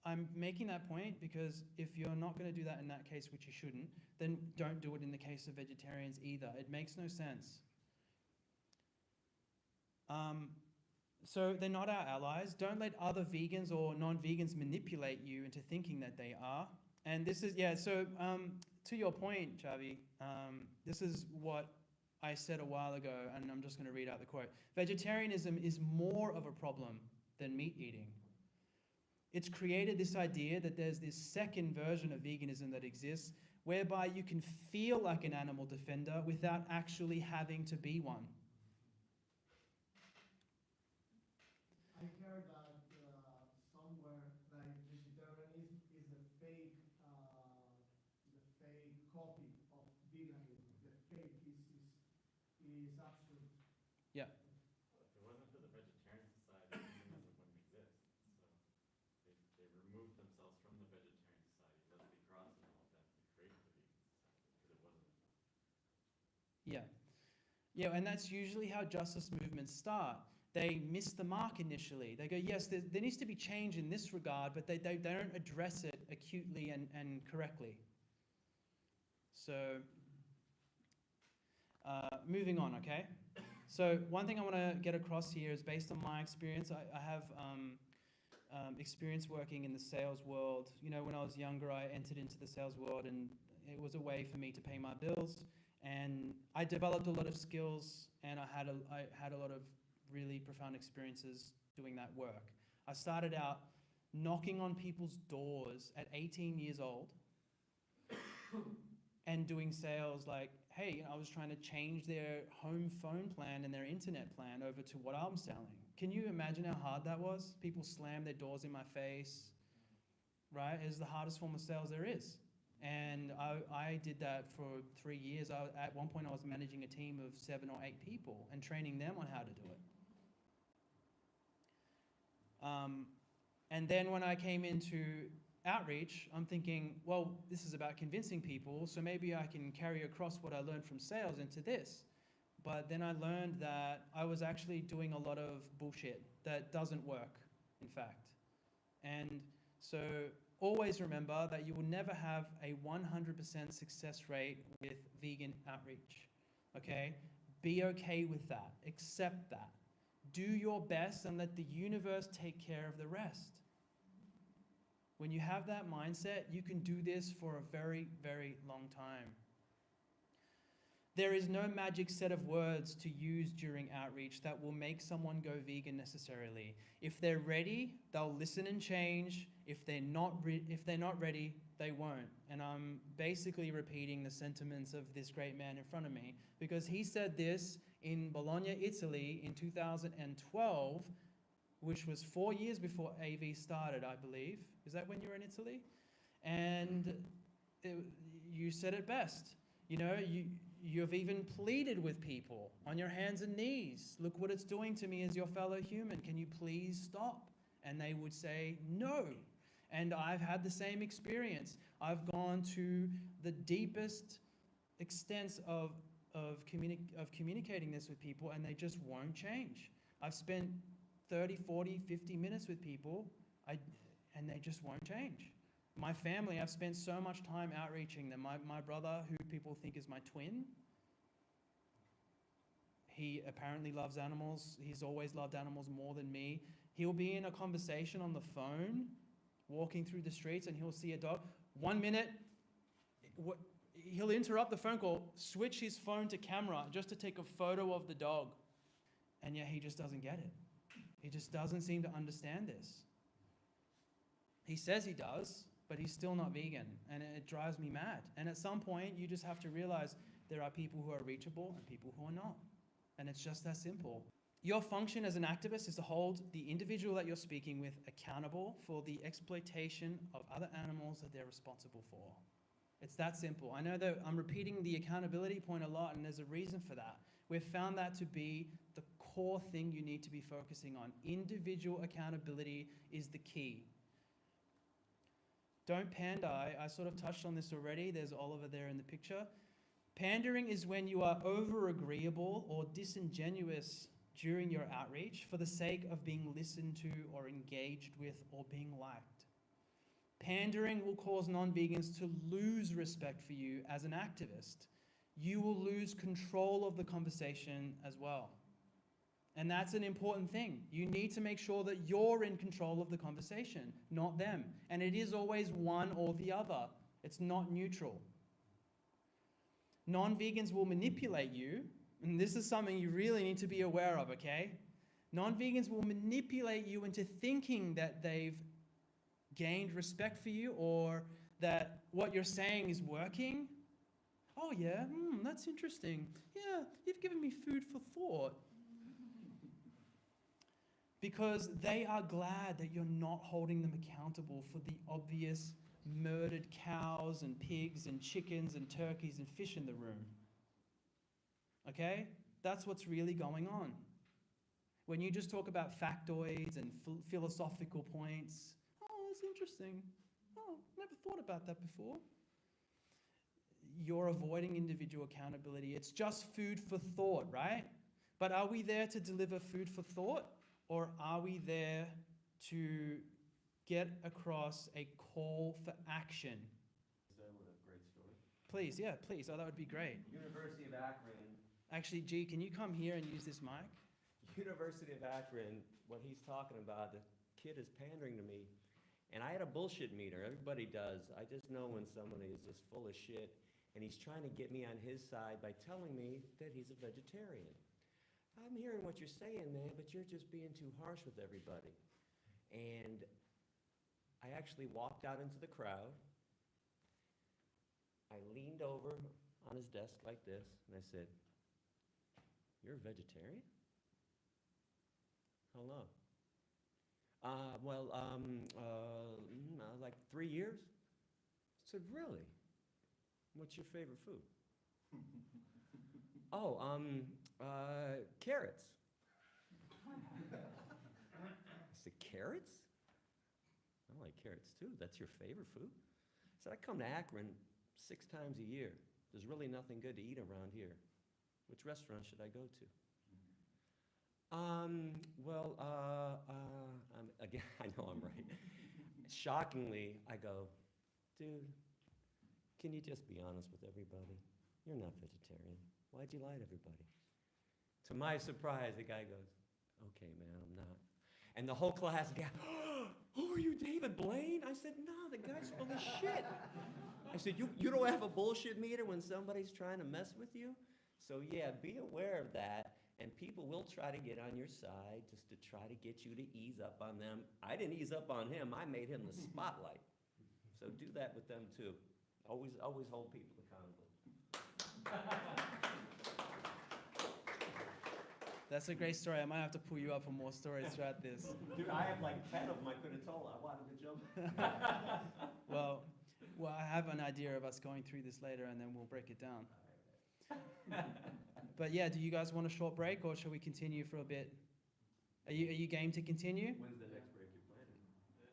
Speaker 1: I'm making that point because if you're not going to do that in that case, which you shouldn't, then don't do it in the case of vegetarians either. It makes no sense. So they're not our allies. Don't let other vegans or non-vegans manipulate you into thinking that they are. And this is, so to your point, Xavi, this is what I said a while ago, and I'm just going to read out the quote. Vegetarianism is more of a problem than meat eating. It's created this idea that there's this second version of veganism that exists, whereby you can feel like an animal defender without actually having to be one.
Speaker 4: I heard that the substitute.
Speaker 1: Yeah.
Speaker 5: If it wasn't for the Vegetarian Society, veganism wouldn't exist. So they removed themselves from the Vegetarian Society, Leslie Cross and all of them, to create the Vegan Society because it wasn't enough.
Speaker 1: Yeah. Yeah, and that's usually how justice movements start. They miss the mark initially. They go, yes, there needs to be change in this regard, but they don't address it acutely and correctly. So, moving on, okay? So one thing I want to get across here is based on my experience. I have experience working in the sales world. You know, when I was younger, I entered into the sales world, and it was a way for me to pay my bills. And I developed a lot of skills, and I had a lot of really profound experiences doing that work. I started out knocking on people's doors at 18 years old and doing sales like, hey, I was trying to change their home phone plan and their internet plan over to what I'm selling. Can you imagine how hard that was? People slammed their doors in my face, right? It was the hardest form of sales there is. And I did that for 3 years. At one point, I was managing a team of 7 or 8 people and training them on how to do it. And then when I came into outreach, I'm thinking, well, this is about convincing people, so maybe I can carry across what I learned from sales into this. But then I learned that I was actually doing a lot of bullshit that doesn't work, in fact. And so always remember that you will never have a 100% success rate with vegan outreach, okay? Be okay with that. Accept that. Do your best and let the universe take care of the rest. When you have that mindset, you can do this for a very, very long time. There is no magic set of words to use during outreach that will make someone go vegan necessarily. If they're ready, they'll listen and change. If they're not ready, they won't. And I'm basically repeating the sentiments of this great man in front of me, because he said this in Bologna, Italy in 2012, which was 4 years before AV started, I believe. Is that when you were in Italy? And you said it best. You know, you've even pleaded with people on your hands and knees. Look what it's doing to me as your fellow human. Can you please stop? And they would say no. And I've had the same experience. I've gone to the deepest extents of communicating this with people, and they just won't change. I've spent 30, 40, 50 minutes with people, and they just won't change. My family, I've spent so much time outreaching them. My brother, who people think is my twin, he apparently loves animals. He's always loved animals more than me. He'll be in a conversation on the phone, walking through the streets, and he'll see a dog. 1 minute, he'll interrupt the phone call, switch his phone to camera just to take a photo of the dog. And yet he just doesn't get it. He just doesn't seem to understand this. He says he does, but he's still not vegan, and it drives me mad. And at some point, you just have to realize there are people who are reachable and people who are not. And it's just that simple. Your function as an activist is to hold the individual that you're speaking with accountable for the exploitation of other animals that they're responsible for. It's that simple. I know that I'm repeating the accountability point a lot, and there's a reason for that. We've found that to be the core thing you need to be focusing on. Individual accountability is the key. Don't pander. I sort of touched on this already. There's Oliver there in the picture. Pandering is when you are over-agreeable or disingenuous during your outreach for the sake of being listened to or engaged with or being liked. Pandering will cause non-vegans to lose respect for you as an activist. You will lose control of the conversation as well. And that's an important thing. You need to make sure that you're in control of the conversation, not them. And it is always one or the other. It's not neutral. Non-vegans will manipulate you, and this is something you really need to be aware of, okay? Non-vegans will manipulate you into thinking that they've gained respect for you or that what you're saying is working. Oh yeah, that's interesting. Yeah, you've given me food for thought. Because they are glad that you're not holding them accountable for the obvious murdered cows and pigs and chickens and turkeys and fish in the room. Okay? That's what's really going on. When you just talk about factoids and philosophical points, oh, that's interesting. Oh, never thought about that before. You're avoiding individual accountability. It's just food for thought, right? But are we there to deliver food for thought, or are we there to get across a call for action?
Speaker 3: Is that a great story?
Speaker 1: Please, yeah, please. Oh, that would be great.
Speaker 3: University of Akron.
Speaker 1: Actually, G, can you come here and use this mic?
Speaker 3: University of Akron, what he's talking about, the kid is pandering to me. And I had a bullshit meter. Everybody does. I just know when somebody is just full of shit. And he's trying to get me on his side by telling me that he's a vegetarian. I'm hearing what you're saying, man, but you're just being too harsh with everybody. And I actually walked out into the crowd. I leaned over on his desk like this, and I said, "You're a vegetarian?" "How long?" Like 3 years. I said, "Really? What's your favorite food?" "Oh, carrots." I said, "Carrots? I like carrots too. That's your favorite food?" I said, "I come to Akron 6 times a year. There's really nothing good to eat around here. Which restaurant should I go to?" Again, I know I'm right. Shockingly, I go, "Dude, can you just be honest with everybody? You're not vegetarian. Why'd you lie to everybody?" To my surprise, the guy goes, "Okay, man, I'm not." And the whole class got, "Oh, are you David Blaine?" I said, "No, the guy's full of shit." I said, you don't have a bullshit meter when somebody's trying to mess with you? So yeah, be aware of that. And people will try to get on your side just to try to get you to ease up on them. I didn't ease up on him. I made him the spotlight. So do that with them too. Always hold people accountable.
Speaker 1: That's a great story. I might have to pull you up for more stories throughout this.
Speaker 3: Dude, I have like 10 of them I could have told. I wanted to jump.
Speaker 1: Well, I have an idea of us going through this later, and then we'll break it down. But yeah, do you guys want a short break, or shall we continue for a bit? Are you game to continue?
Speaker 3: When's the next break you're planning?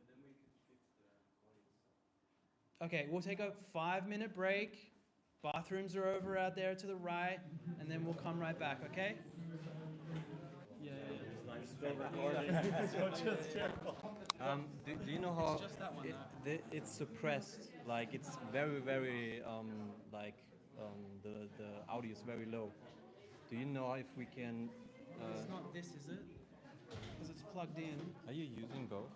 Speaker 5: Then we can fix the audio.
Speaker 1: Okay, we'll take a 5-minute break. Bathrooms are over out there to the right, and then we'll come right back, okay? Yeah.
Speaker 3: Still recording. So just careful.
Speaker 6: Do you know how
Speaker 1: It's just that one,
Speaker 6: it's suppressed? Like it's very, very the audio is very low. Do you know if we can?
Speaker 1: It's not this, is it? Because it's plugged in.
Speaker 6: Are you using both?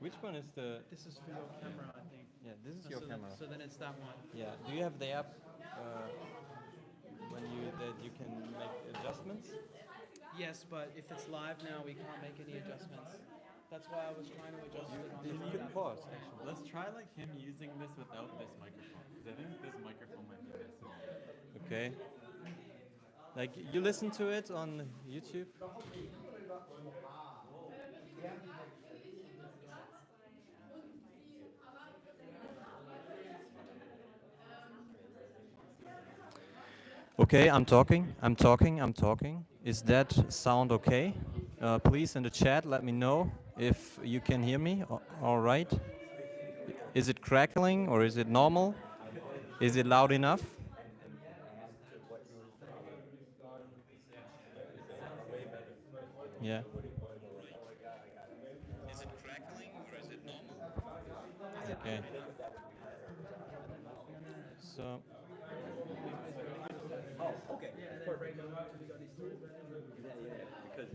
Speaker 6: Which one is the?
Speaker 1: This is for your camera, I think.
Speaker 6: Yeah, this is your camera.
Speaker 1: So then it's that one.
Speaker 6: Yeah. Do you have the app that you can make adjustments?
Speaker 1: Yes, but if it's live now, we can't make any adjustments. That's why I was trying to adjust it on
Speaker 6: You
Speaker 1: the
Speaker 6: could pause. Actually.
Speaker 5: Let's try like him using this without this microphone, because I think this microphone might be missing.
Speaker 6: Okay. Like you listen to it on YouTube. Okay, I'm talking. Is that sound okay? Please in the chat let me know if you can hear me. All right. Is it crackling or is it normal? Is it loud enough? Yeah. Is it crackling or is it normal? Okay. So.
Speaker 3: Oh, okay. Perfect. Yeah. Because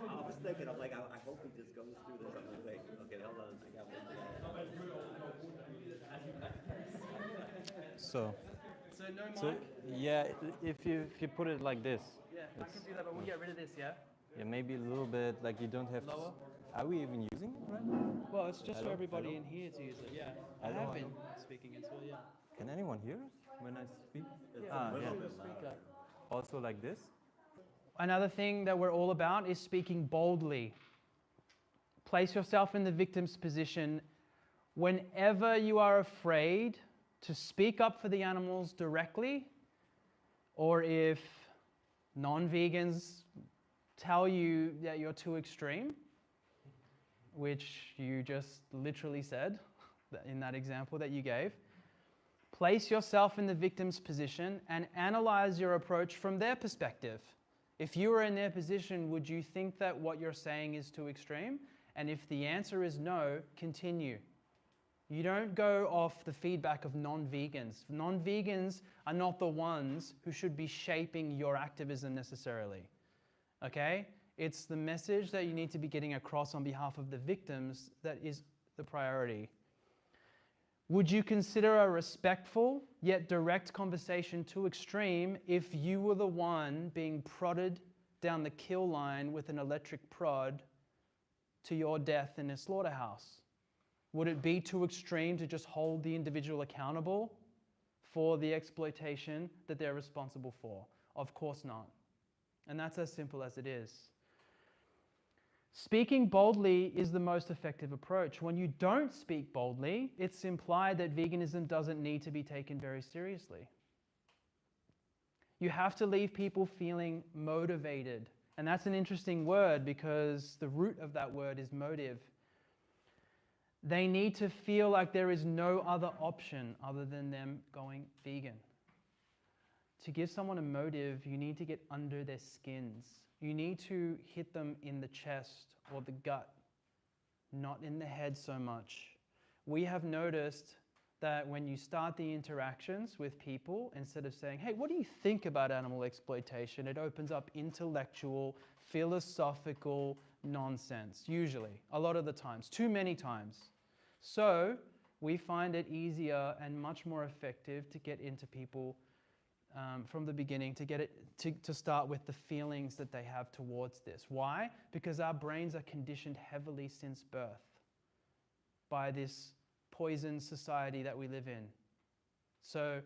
Speaker 3: I was thinking, I'm like, I hope he just goes through this. I'm like, okay, hold on. I got one.
Speaker 1: So no mic?
Speaker 6: So yeah, if you put it like this.
Speaker 1: Yeah, I can do that, but we'll get rid of this, yeah?
Speaker 6: Yeah, maybe a little bit, like you don't have
Speaker 1: Lower?
Speaker 6: to. Are we even using it right?
Speaker 1: Well, it's just for
Speaker 6: Hello?
Speaker 1: everybody
Speaker 6: Hello?
Speaker 1: in here to use it, yeah. I
Speaker 6: Hello?
Speaker 1: have been speaking into it, yeah.
Speaker 6: Can anyone hear us when I speak?
Speaker 1: Yeah.
Speaker 6: Yeah. Also like this?
Speaker 1: Another thing that we're all about is speaking boldly. Place yourself in the victim's position. Whenever you are afraid to speak up for the animals directly, or if Non-vegans tell you that you're too extreme, which you just literally said in that example that you gave. Place yourself in the victim's position and analyze your approach from their perspective. If you were in their position, would you think that what you're saying is too extreme? And if the answer is no, continue. You don't go off the feedback of non-vegans. Non-vegans are not the ones who should be shaping your activism necessarily. Okay? It's the message that you need to be getting across on behalf of the victims that is the priority. Would you consider a respectful yet direct conversation too extreme if you were the one being prodded down the kill line with an electric prod to your death in a slaughterhouse? Would it be too extreme to just hold the individual accountable for the exploitation that they're responsible for? Of course not. And that's as simple as it is. Speaking boldly is the most effective approach. When you don't speak boldly, it's implied that veganism doesn't need to be taken very seriously. You have to leave people feeling motivated. And that's an interesting word because the root of that word is motive. They need to feel like there is no other option other than them going vegan. To give someone a motive, you need to get under their skins. You need to hit them in the chest or the gut, not in the head so much. We have noticed that when you start the interactions with people, instead of saying, hey, what do you think about animal exploitation? It opens up intellectual, philosophical nonsense, usually, a lot of the times, too many times. So we find it easier and much more effective to get into people from the beginning, to start with the feelings that they have towards this. Why? Because our brains are conditioned heavily since birth by this poison society that we live in. So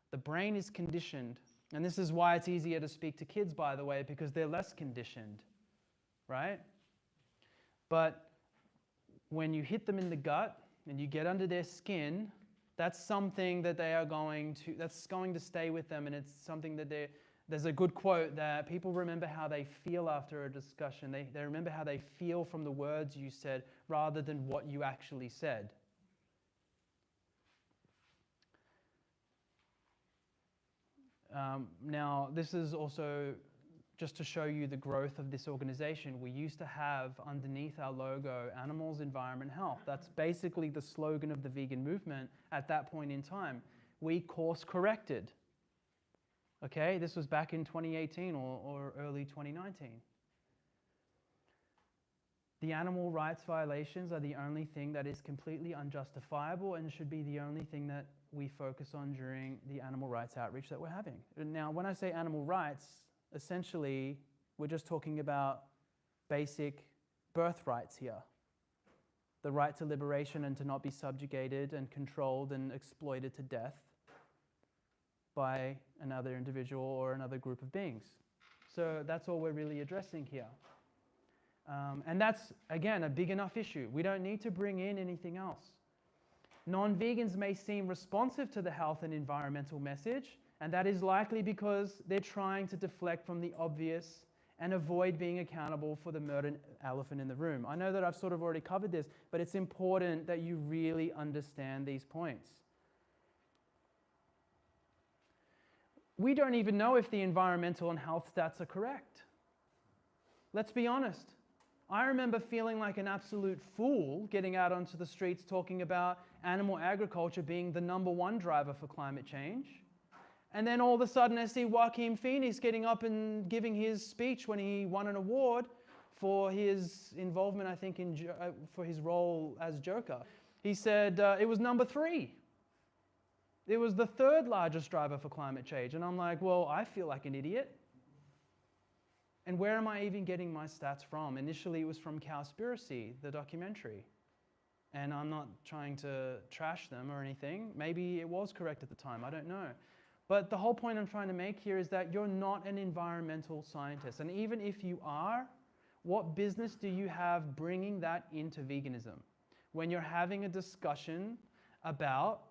Speaker 1: the brain is conditioned, and this is why it's easier to speak to kids, by the way, because they're less conditioned, right? But when you hit them in the gut and you get under their skin, that's something that they are that's going to stay with them, and it's something that there's a good quote that people remember how they feel after a discussion. They remember how they feel from the words you said rather than what you actually said. Now, this is also just to show you the growth of this organization. We used to have underneath our logo, animals, environment, health. That's basically the slogan of the vegan movement at that point in time. We course corrected. Okay, this was back in 2018 or early 2019. The animal rights violations are the only thing that is completely unjustifiable and should be the only thing that we focus on during the animal rights outreach that we're having. Now, when I say animal rights, essentially, we're just talking about basic birth rights here. The right to liberation and to not be subjugated and controlled and exploited to death by another individual or another group of beings. So that's all we're really addressing here. And that's, again, a big enough issue. We don't need to bring in anything else. Non-vegans may seem responsive to the health and environmental message, and that is likely because they're trying to deflect from the obvious and avoid being accountable for the murdered elephant in the room. I know that I've sort of already covered this, but it's important that you really understand these points. We don't even know if the environmental and health stats are correct. Let's be honest. I remember feeling like an absolute fool getting out onto the streets talking about animal agriculture being the #1 driver for climate change. And then all of a sudden I see Joaquin Phoenix getting up and giving his speech when he won an award for his involvement, I think, for his role as Joker. He said it was #3. It was the 3rd largest driver for climate change. And I'm like, well, I feel like an idiot. And where am I even getting my stats from? Initially, it was from Cowspiracy, the documentary. And I'm not trying to trash them or anything. Maybe it was correct at the time, I don't know. But the whole point I'm trying to make here is that you're not an environmental scientist. And even if you are, what business do you have bringing that into veganism? When you're having a discussion about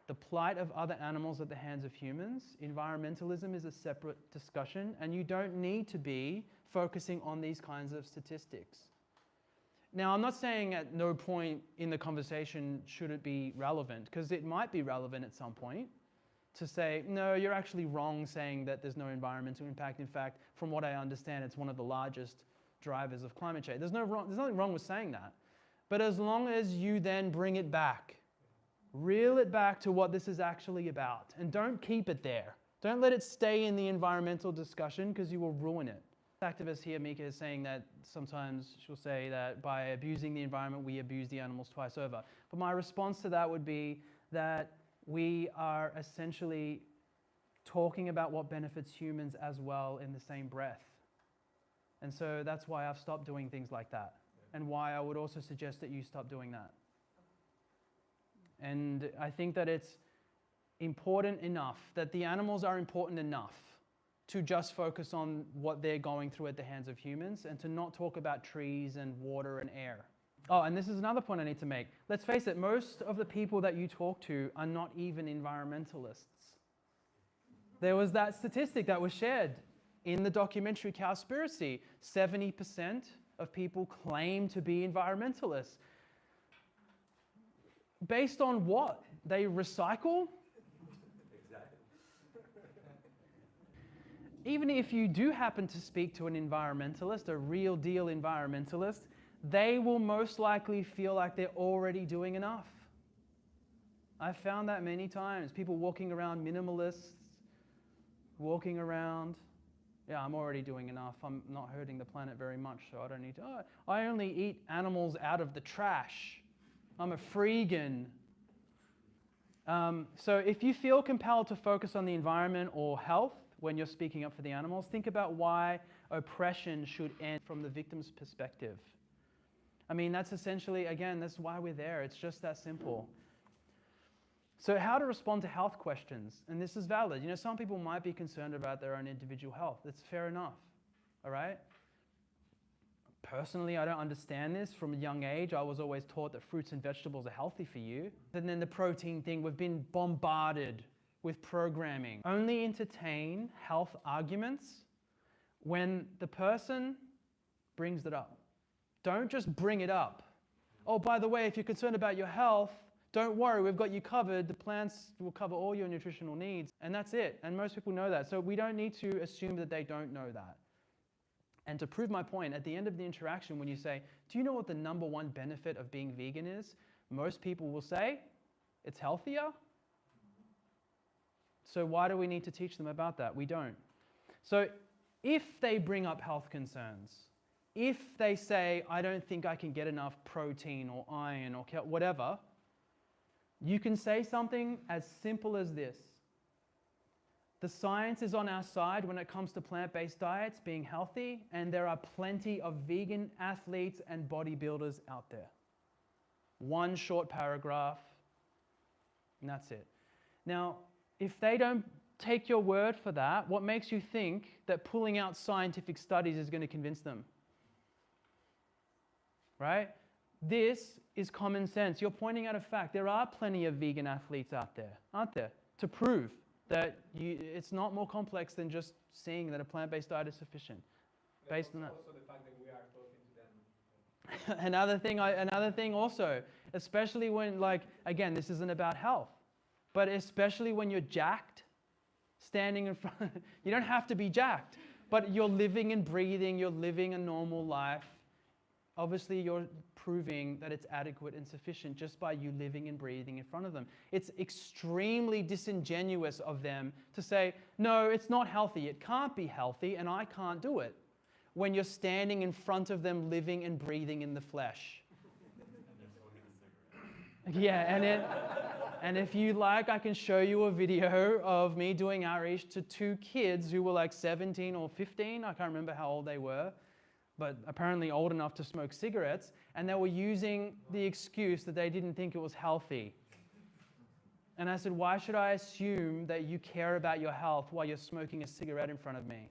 Speaker 1: the plight of other animals at the hands of humans. Environmentalism is a separate discussion, and you don't need to be focusing on these kinds of statistics. Now, I'm not saying at no point in the conversation should it be relevant, because it might be relevant at some point to say, no, you're actually wrong saying that there's no environmental impact. In fact, from what I understand, it's one of the largest drivers of climate change. There's nothing wrong with saying that. But as long as you then bring it back, reel it back to what this is actually about, and don't keep it there. Don't let it stay in the environmental discussion, because you will ruin it. Activist here, Mika, is saying that sometimes she'll say that by abusing the environment, we abuse the animals twice over. But my response to that would be that we are essentially talking about what benefits humans as well in the same breath. And so that's why I've stopped doing things like that, and why I would also suggest that you stop doing that. And I think that it's important enough, that the animals are important enough to just focus on what they're going through at the hands of humans, and to not talk about trees and water and air. Oh, and this is another point I need to make. Let's face it, most of the people that you talk to are not even environmentalists. There was that statistic that was shared in the documentary Cowspiracy. 70% of people claim to be environmentalists. Based on what? They recycle? Even if you do happen to speak to an environmentalist, a real deal environmentalist, they will most likely feel like they're already doing enough. I've found that many times. People walking around, minimalists, walking around, yeah, I'm already doing enough. I'm not hurting the planet very much, so I don't need to. Oh, I only eat animals out of the trash. I'm a freegan. So if you feel compelled to focus on the environment or health when you're speaking up for the animals, think about why oppression should end from the victim's perspective. I mean, that's essentially, again, that's why we're there. It's just that simple. So how to respond to health questions, and this is valid. You know, some people might be concerned about their own individual health. That's fair enough, all right? Personally, I don't understand this. From a young age, I was always taught that fruits and vegetables are healthy for you. And then the protein thing, we've been bombarded with programming. Only entertain health arguments when the person brings it up. Don't just bring it up. Oh, by the way, if you're concerned about your health, don't worry, we've got you covered. The plants will cover all your nutritional needs. And that's it. And most people know that. So we don't need to assume that they don't know that. And to prove my point, at the end of the interaction, when you say, do you know what the #1 benefit of being vegan is? Most people will say, it's healthier. So why do we need to teach them about that? We don't. So if they bring up health concerns, if they say, I don't think I can get enough protein or iron or whatever, you can say something as simple as this. The science is on our side when it comes to plant-based diets being healthy, and there are plenty of vegan athletes and bodybuilders out there. One short paragraph, and that's it. Now, if they don't take your word for that, what makes you think that pulling out scientific studies is going to convince them? Right? This is common sense. You're pointing out a fact. There are plenty of vegan athletes out there, aren't there? To prove that it's not more complex than just seeing that a plant-based diet is sufficient. Based on that.
Speaker 2: Also the fact that we are talking to them.
Speaker 1: Another thing also, especially when, like, again, this isn't about health, but especially when you're jacked, standing in front, you don't have to be jacked, but you're living and breathing, you're living a normal life. Obviously, you're proving that it's adequate and sufficient just by you living and breathing in front of them. It's extremely disingenuous of them to say, no, it's not healthy, it can't be healthy, and I can't do it, when you're standing in front of them living and breathing in the flesh. Yeah, and if you like, I can show you a video of me doing outreach to 2 kids who were like 17 or 15, I can't remember how old they were, but apparently old enough to smoke cigarettes, and they were using the excuse that they didn't think it was healthy. And I said, why should I assume that you care about your health while you're smoking a cigarette in front of me?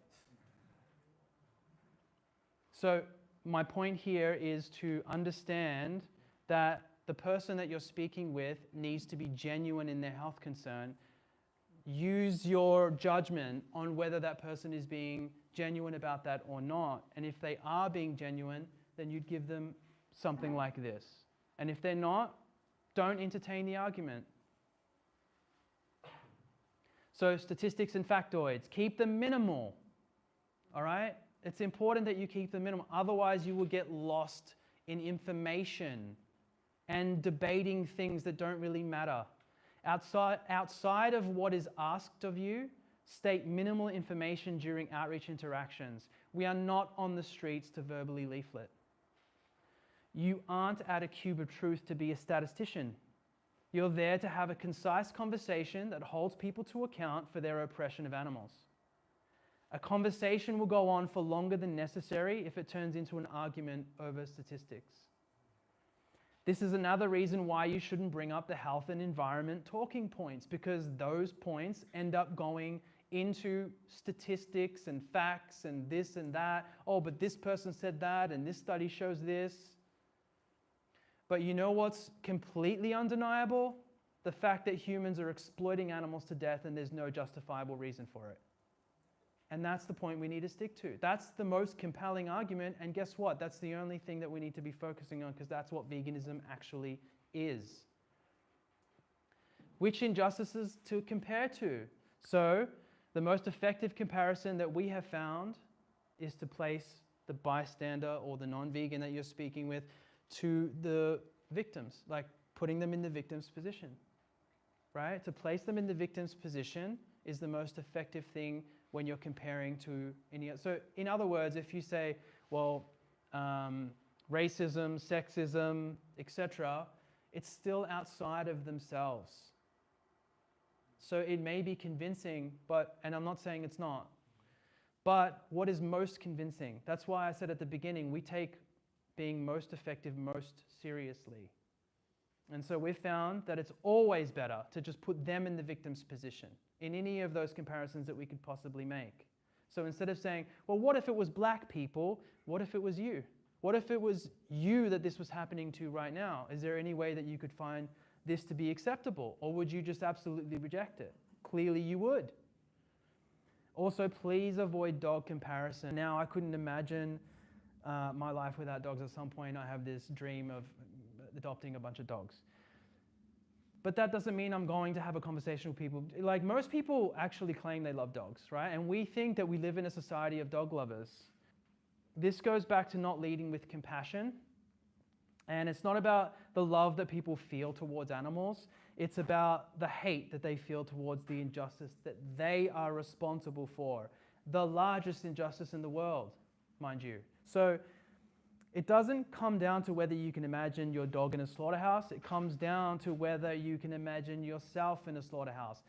Speaker 1: So my point here is to understand that the person that you're speaking with needs to be genuine in their health concern. Use your judgment on whether that person is being genuine about that or not. And if they are being genuine, then you'd give them something like this. And if they're not, don't entertain the argument. So statistics and factoids, keep them minimal. All right? It's important that you keep them minimal. Otherwise, you will get lost in information and debating things that don't really matter. Outside of what is asked of you, state minimal information during outreach interactions. We are not on the streets to verbally leaflet. You aren't at a cube of truth to be a statistician. You're there to have a concise conversation that holds people to account for their oppression of animals. A conversation will go on for longer than necessary if it turns into an argument over statistics. This is another reason why you shouldn't bring up the health and environment talking points, because those points end up going into statistics and facts and this and that. Oh, but this person said that and this study shows this. But you know what's completely undeniable? The fact that humans are exploiting animals to death and there's no justifiable reason for it. And that's the point we need to stick to. That's the most compelling argument, and guess what? That's the only thing that we need to be focusing on, because that's what veganism actually is. Which injustices to compare to? So, the most effective comparison that we have found is to place the bystander or the non-vegan that you're speaking with to the victims, like putting them in the victim's position, right? To place them in the victim's position is the most effective thing when you're comparing to any other. So in other words, if you say, well, racism, sexism, etc., it's still outside of themselves. So it may be convincing, and I'm not saying it's not, but what is most convincing? That's why I said at the beginning, we take being most effective most seriously. And so we've found that it's always better to just put them in the victim's position in any of those comparisons that we could possibly make. So instead of saying, well, what if it was black people? What if it was you? What if it was you that this was happening to right now? Is there any way that you could find this to be acceptable? Or would you just absolutely reject it? Clearly you would. Also, please avoid dog comparison. Now, I couldn't imagine my life without dogs. At some point, I have this dream of adopting a bunch of dogs. But that doesn't mean I'm going to have a conversation with people. Like, most people actually claim they love dogs, right? And we think that we live in a society of dog lovers. This goes back to not leading with compassion. And it's not about the love that people feel towards animals. It's about the hate that they feel towards the injustice that they are responsible for. The largest injustice in the world, mind you. So it doesn't come down to whether you can imagine your dog in a slaughterhouse. It comes down to whether you can imagine yourself in a slaughterhouse.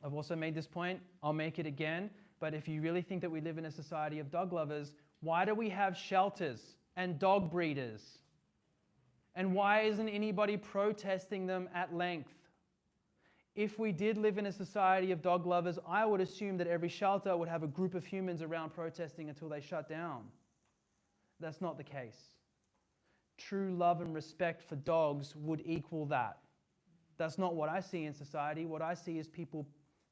Speaker 1: I've also made this point. I'll make it again. But if you really think that we live in a society of dog lovers, why do we have shelters and dog breeders? And why isn't anybody protesting them at length? If we did live in a society of dog lovers, I would assume that every shelter would have a group of humans around protesting until they shut down. That's not the case. True love and respect for dogs would equal that. That's not what I see in society. What I see is people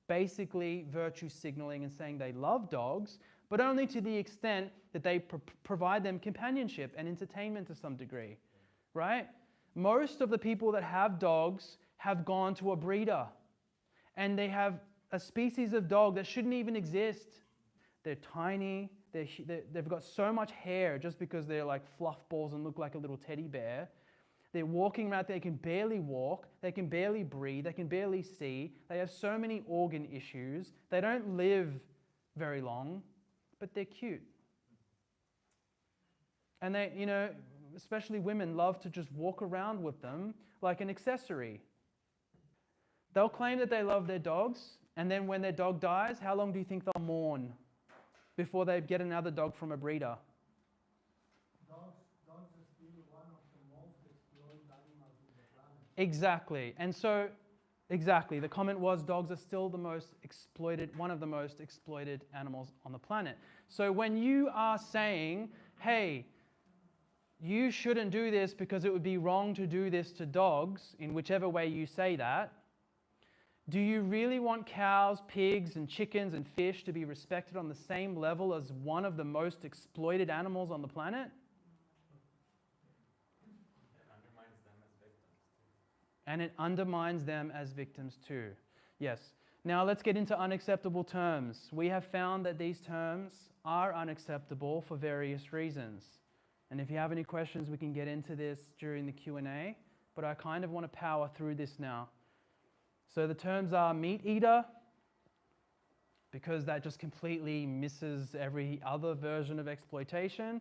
Speaker 1: basically virtue signaling and saying they love dogs, but only to the extent that they provide them companionship and entertainment to some degree, right? Most of the people that have dogs have gone to a breeder, and they have a species of dog that shouldn't even exist. They're tiny. They've got so much hair just because they're like fluff balls and look like a little teddy bear. They're walking around, they can barely walk, they can barely breathe, they can barely see. They have so many organ issues. They don't live very long, but they're cute. And they, you know, especially women love to just walk around with them like an accessory. They'll claim that they love their dogs, and then when their dog dies, how long do you think they'll mourn before they get another dog from a breeder?
Speaker 4: Dogs are still one of the most exploited animals on the planet.
Speaker 1: Exactly. And so, exactly, the comment was dogs are still the most exploited, one of the most exploited animals on the planet. So when you are saying, hey, you shouldn't do this because it would be wrong to do this to dogs, in whichever way you say that, do you really want cows, pigs, and chickens and fish to be respected on the same level as one of the most exploited animals on the planet?
Speaker 5: It undermines them as victims too.
Speaker 1: And it undermines them as victims too. Yes. Now let's get into unacceptable terms. We have found that these terms are unacceptable for various reasons. And if you have any questions, we can get into this during the Q&A, but I kind of want to power through this now. So the terms are meat eater, because that just completely misses every other version of exploitation.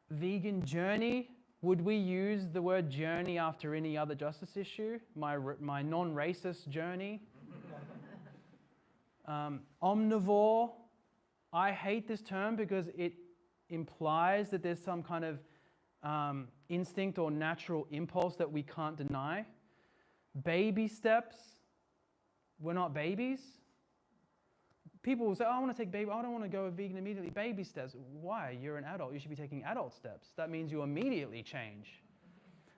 Speaker 1: Vegan journey. Would we use the word journey after any other justice issue? My non-racist journey. Omnivore. I hate this term because it implies that there's some kind of instinct or natural impulse that we can't deny. Baby steps. We're not babies. People will say, oh, I want to take baby, I don't want to go vegan immediately. Baby steps. Why? You're an adult. You should be taking adult steps. That means you immediately change.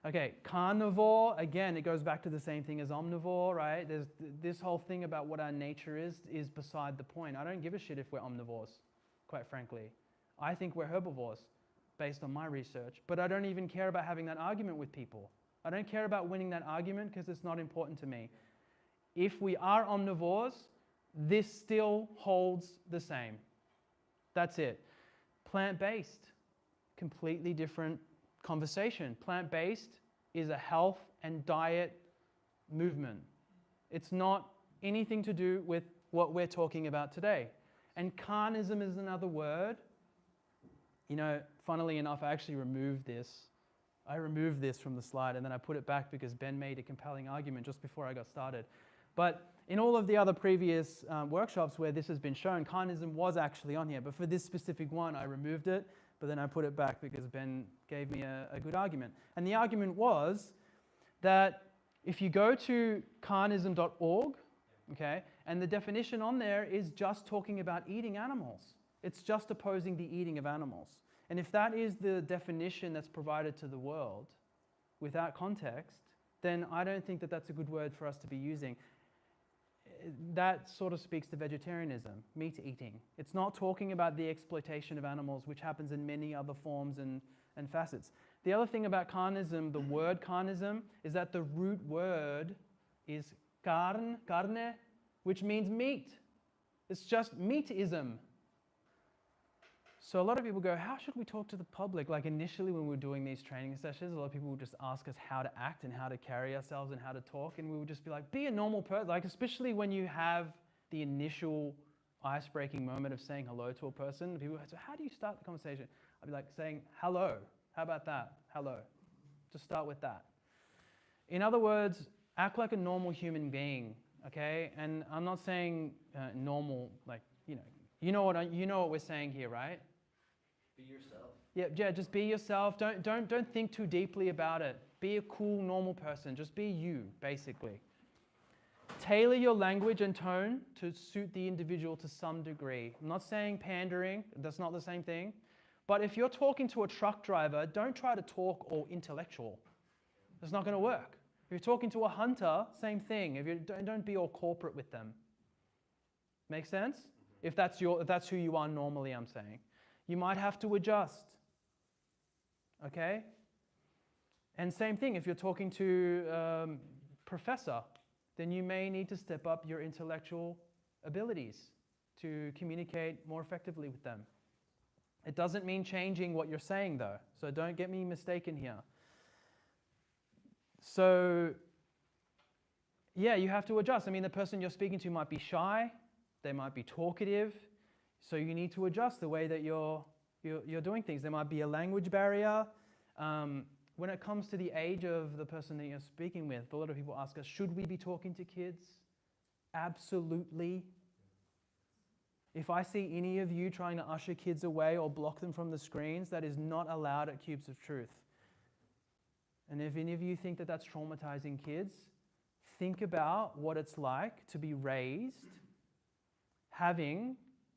Speaker 1: Okay, carnivore. Again, it goes back to the same thing as omnivore, right? There's this whole thing about what our nature is beside the point. I don't give a shit if we're omnivores, quite frankly. I think we're herbivores based on my research, but I don't even care about having that argument with people. I don't care about winning that argument because it's not important to me. If we are omnivores, this still holds the same. That's it. Plant-based, completely different conversation. Plant-based is a health and diet movement. It's not anything to do with what we're talking about today. And carnism is another word. You know, funnily enough, I actually removed this. I removed this from the slide and then I put it back because Ben made a compelling argument just before I got started. But in all of the other previous workshops where this has been shown, carnism was actually on here. But for this specific one, I removed it, but then I put it back because Ben gave me a good argument. And the argument was that if you go to carnism.org, okay, and the definition on there is just talking about eating animals. It's just opposing the eating of animals. And if that is the definition that's provided to the world without context, then I don't think that that's a good word for us to be using. That sort of speaks to vegetarianism, meat eating. It's not talking about the exploitation of animals, which happens in many other forms and facets. The other thing about carnism, the word carnism, is that the root word is carne, which means meat. It's just meatism. So a lot of people go, how should we talk to the public? Like initially when we were doing these training sessions, a lot of people would just ask us how to act and how to carry ourselves and how to talk. And we would just be like, be a normal person. Like especially when you have the initial ice-breaking moment of saying hello to a person. People go, so how do you start the conversation? I'd be like saying, hello. How about that? Hello. Just start with that. In other words, act like a normal human being, okay? And I'm not saying normal, like, you know what we're saying here, right?
Speaker 7: Be yourself.
Speaker 1: Yeah, just be yourself. Don't think too deeply about it. Be a cool, normal person. Just be you, basically. Tailor your language and tone to suit the individual to some degree. I'm not saying pandering. That's not the same thing. But if you're talking to a truck driver, don't try to talk all intellectual. It's not going to work. If you're talking to a hunter, same thing. If you don't be all corporate with them. Make sense? If that's who you are normally, I'm saying. You might have to adjust, okay? And same thing, if you're talking to a professor, then you may need to step up your intellectual abilities to communicate more effectively with them. It doesn't mean changing what you're saying though, so don't get me mistaken here. So, yeah, you have to adjust. I mean, the person you're speaking to might be shy, they might be talkative, so you need to adjust the way that you're doing things. There might be a language barrier. When it comes to the age of the person that you're speaking with, a lot of people ask us, should we be talking to kids? Absolutely. If I see any of you trying to usher kids away or block them from the screens, that is not allowed at Cubes of Truth. And if any of you think that that's traumatizing kids, think about what it's like to be raised having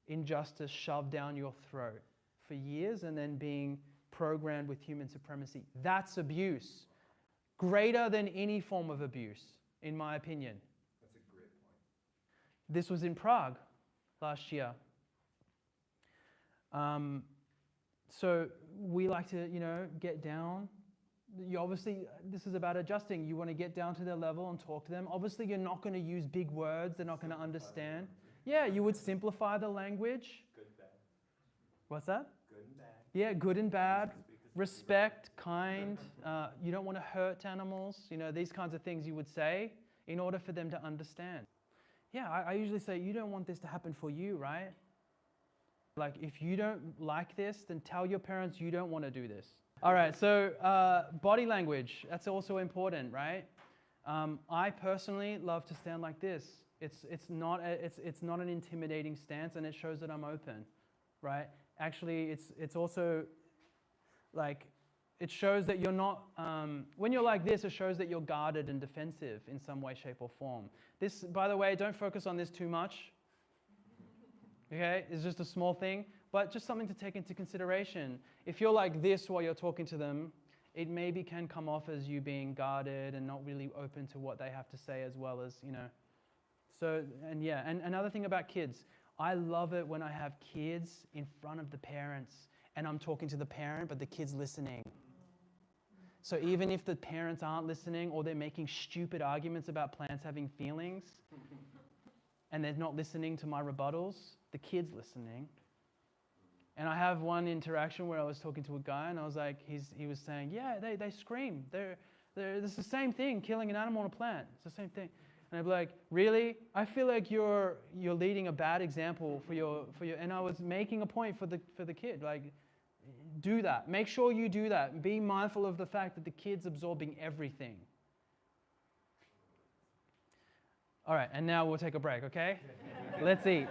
Speaker 1: injustice shoved down your throat for years and then being programmed with human supremacy. That's abuse. Greater than any form of abuse, in my opinion.
Speaker 8: That's a great point.
Speaker 1: This was in Prague last year. So we like to, get down. You obviously, this is about adjusting. You want to get down to their level and talk to them. Obviously, you're not going to use big words. They're not going to understand. Yeah, you would simplify the language.
Speaker 3: Good, bad.
Speaker 1: What's that?
Speaker 3: Good and bad.
Speaker 1: Yeah, good and bad. Respect, kind. You don't want to hurt animals. These kinds of things you would say in order for them to understand. Yeah, I usually say, you don't want this to happen for you, right? Like, if you don't like this, then tell your parents you don't want to do this. All right, so body language, that's also important, right? I personally love to stand like this. It's not an intimidating stance, and it shows that I'm open, right? Actually, it's also like, it shows that you're not, when you're like this, it shows that you're guarded and defensive in some way, shape, or form. This, by the way, don't focus on this too much. Okay, it's just a small thing, but just something to take into consideration. If you're like this while you're talking to them, it maybe can come off as you being guarded and not really open to what they have to say, as well as, So, and yeah, and another thing about kids, I love it when I have kids in front of the parents and I'm talking to the parent, but the kid's listening. So even if the parents aren't listening, or they're making stupid arguments about plants having feelings, and they're not listening to my rebuttals, the kid's listening. And I have one interaction where I was talking to a guy, and I was like, he was saying, yeah, they scream. It's the same thing, killing an animal on a plant. It's the same thing. And I'd be like, really? I feel like you're leading a bad example for your. And I was making a point for the kid, like, do that. Make sure you do that. Be mindful of the fact that the kid's absorbing everything. All right, and now we'll take a break, okay? Let's eat.